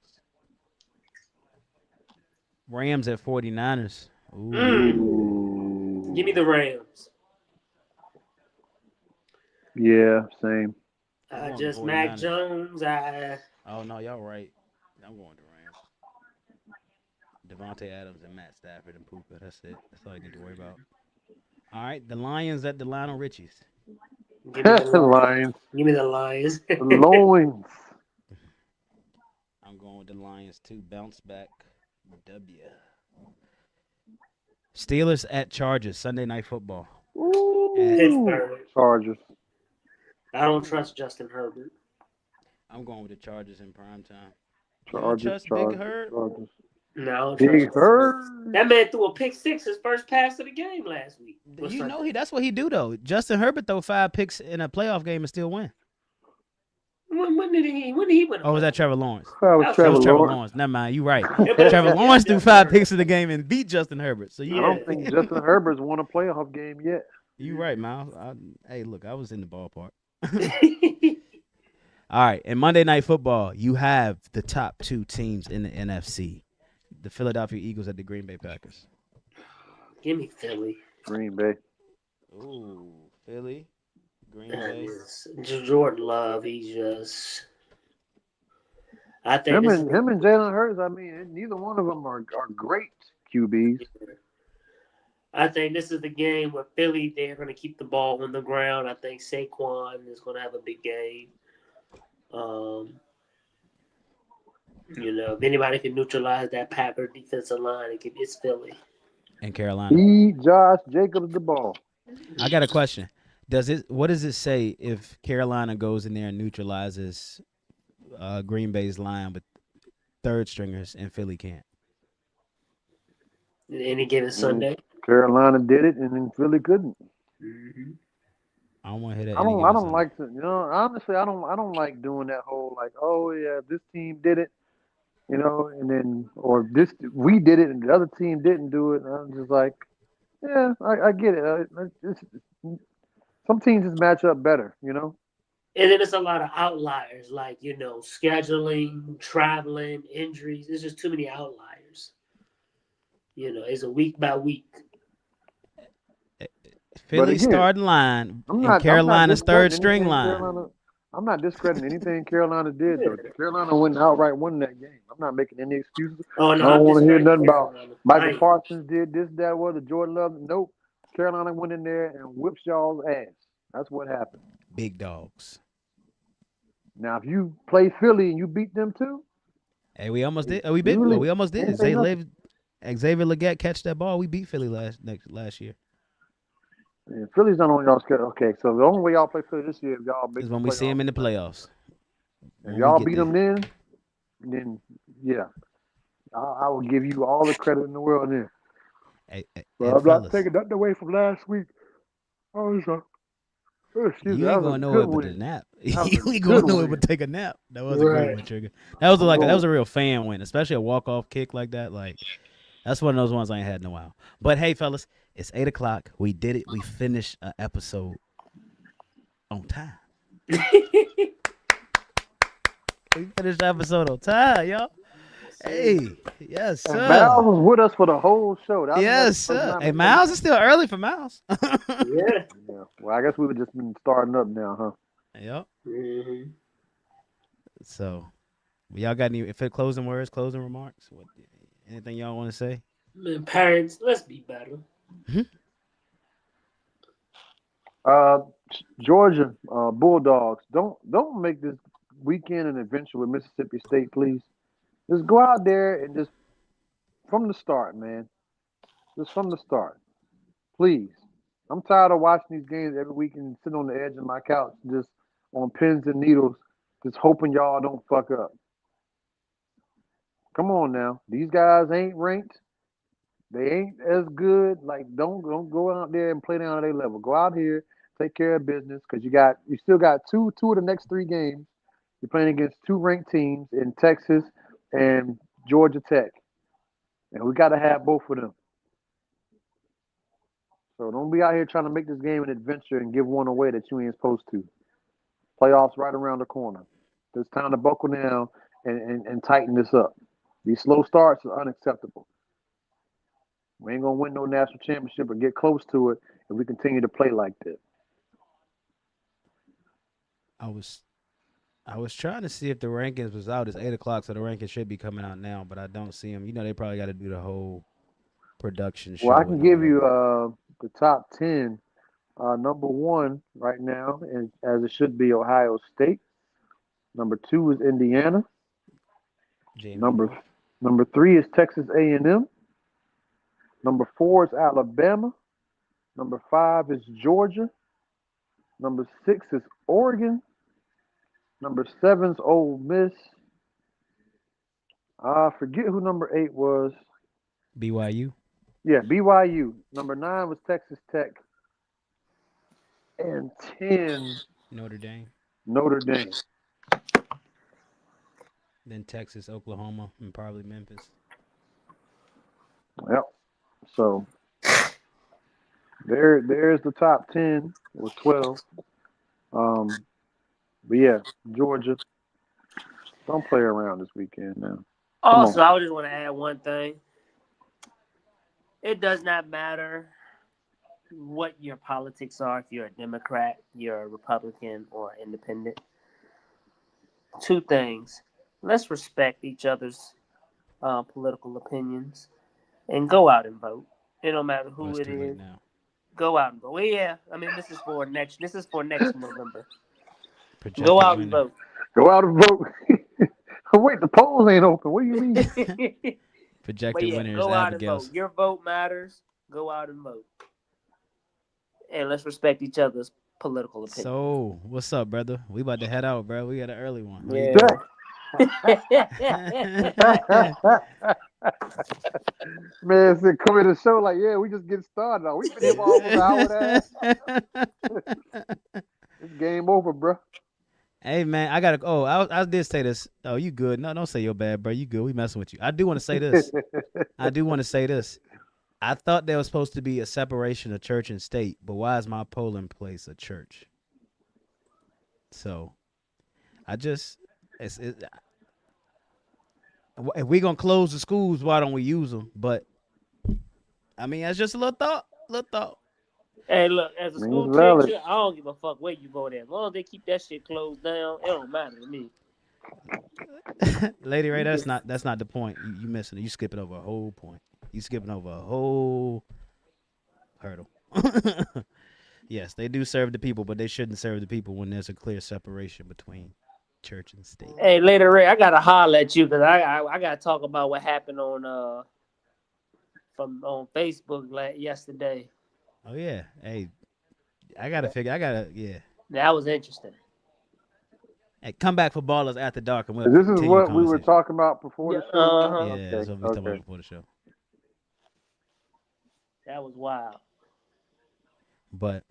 Rams at 49ers. Ooh. Give me the Rams. Yeah, same. Just Mac Jones. Oh, no, y'all right. I'm going to Rams. Devontae Adams and Matt Stafford and Puka. That's it. That's all you need to worry about. All right, the Lions at the Lionel Richies. Give me the Lions. Give me the Lions. Loins. I'm going with the Lions too. Bounce back. W. Steelers at Chargers. Sunday Night Football. Pittsburgh. Chargers. I don't trust Justin Herbert. I'm going with the Chargers in prime time. Chargers. Big Herb? Chargers. No, Big Herb. That man threw a pick six his first pass of the game last week. You know that's what he do though. Justin Herbert throw 5 picks in a playoff game and still win. When did he win? Oh, was that Trevor Lawrence? That was Trevor Lawrence. Never mind. You right. Trevor Lawrence threw 5 picks in the game and beat Justin Herbert. So I don't think Justin Herbert's won a playoff game yet. You right, Miles. Hey, look, I was in the ballpark. All right, and Monday Night Football, you have the top 2 teams in the NFC. The Philadelphia Eagles at the Green Bay Packers. Give me Philly. Green Bay. Ooh, Philly. Green Bay. Jordan Love, he just. I think him and Jalen Hurts. I mean, neither one of them are great QBs. I think this is the game where Philly, they're going to keep the ball on the ground. I think Saquon is going to have a big game. If anybody can neutralize that Packer defensive line, it's Philly. And Carolina. Feed Josh Jacobs the ball. I got a question. What does it say if Carolina goes in there and neutralizes Green Bay's line with third stringers and Philly can't? Any given Sunday. Carolina did it, and then Philly couldn't. Mm-hmm. I don't want to hear that. I don't like to. Honestly, I don't like doing that whole like, oh yeah, this team did it. And then or this we did it and the other team didn't do it. And I'm just like, yeah, I get it. Some teams just match up better. And then it's a lot of outliers, like scheduling, traveling, injuries. There's just too many outliers. It's a week by week. Philly starting line and Carolina's third string line. I'm not discrediting anything Carolina did, though. Carolina outright won that game. I'm not making any excuses. Oh, no, I don't want to hear nothing Carolina. about Michael Parsons did this, that, was Jordan Love. Nope. Carolina went in there and whipped y'all's ass. That's what happened. Big dogs. Now, if you play Philly and you beat them too, hey, we almost did. We almost did. Xavier Legette catch that ball. We beat Philly last year. Yeah, Philly's not on y'all schedule. Okay, so the only way y'all play Philly this year is when we see them in the playoffs. If y'all beat them then yeah, I will give you all the credit in the world then. But I'm not taking nothing away from last week. You ain't going nowhere but a nap. You ain't going nowhere but take a nap. That was a great one, Trigga. That was a real fan win, especially a walk-off kick like that. Like, that's one of those ones I ain't had in a while. But hey, fellas, it's 8:00. We did it. We finished an episode on time. We finished the episode on time, y'all. Hey, yes, sir. And Mallz was with us for the whole show. Yes, sir. Hey, Mallz is still early for Mallz. Yeah. Well, I guess we would just been starting up now, huh? Yep. Mm-hmm. So, y'all got any closing words, closing remarks? Anything y'all want to say? Man, parents, let's be better. Georgia Bulldogs, don't make this weekend an adventure with Mississippi State, please. Just go out there and just from the start, man. Just from the start, please. I'm tired of watching these games every week and sitting on the edge of my couch, just on pins and needles, just hoping y'all don't fuck up. Come on now, these guys ain't ranked. They ain't as good. Like, don't go out there and play down at their level. Go out here, take care of business, because you still got two of the next 3 games. You're playing against 2 ranked teams in Texas and Georgia Tech, and we got to have both of them. So don't be out here trying to make this game an adventure and give one away that you ain't supposed to. Playoffs right around the corner. It's time to buckle down and tighten this up. These slow starts are unacceptable. We ain't going to win no national championship or get close to it if we continue to play like this. I was trying to see if the rankings was out. It's 8:00, so the rankings should be coming out now, but I don't see them. They probably got to do the whole production show. Well, I can give you the top 10. Number 1 right now, and as it should be, Ohio State. Number 2 is Indiana. Number 3 is Texas A&M. Number 4 is Alabama. Number 5 is Georgia. Number 6 is Oregon. Number 7 is Ole Miss. I forget who number 8 was. BYU. Yeah, BYU. Number 9 was Texas Tech. And 10 Notre Dame. Then Texas, Oklahoma, and probably Memphis. Yep. So there's the top 10 or 12. But yeah, Georgia, don't play around this weekend now. Also, I just want to add one thing. It does not matter what your politics are, if you're a Democrat, you're a Republican, or independent. 2 things. Let's respect each other's political opinions and go out and vote. It don't matter who it is. Go out and vote. Well, yeah, I mean this is for next November. Go out and vote. Go out and vote. Wait, the polls ain't open. What do you mean? Projected winners. Go out and vote. Your vote matters. Go out and vote. And let's respect each other's political opinions. So, what's up, brother? We about to head out, bro. We got an early one. Yeah. Man, said come in the show like, yeah, we just get started. We been here for almost an hour and a half. It's game over, bro. Hey man, I gotta. Oh, I did say this. Oh, you good? No, don't say you're bad, bro. You good? We messing with you. I do want to say this. I thought there was supposed to be a separation of church and state, but why is my polling place a church? So, if we gonna close the schools, why don't we use them? But I mean, that's just a little thought. Hey, look, as a school teacher, I don't give a fuck where you go there. As long as they keep that shit closed down, it don't matter to me. Lady Ray, that's not the point. You missing it. You skipping over a whole point. You skipping over a whole hurdle. Yes, they do serve the people, but they shouldn't serve the people when there's a clear separation between church and state. Hey, Lady Ray, I gotta holler at you because I gotta talk about what happened on Facebook yesterday. Oh yeah. Hey, yeah. That was interesting. Hey, come back for Ballas after dark and we'll This is what we were talking about before the show. Yeah, okay. That's what we were talking about before the show. That was wild. But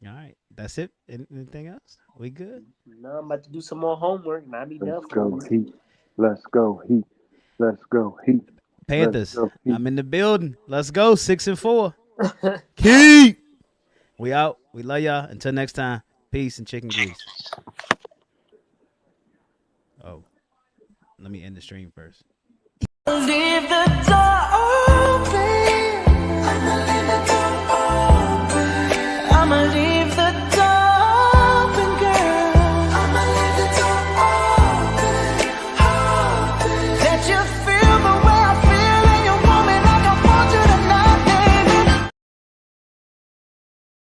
all right, that's it. Anything else? We good? No, I'm about to do some more homework and I'll be done. Let's go Heat. Panthers. I'm in the building. Let's go 6-4. Keep. We out. We love y'all. Until next time. Peace and chicken grease. Oh, let me end the stream first. Leave the door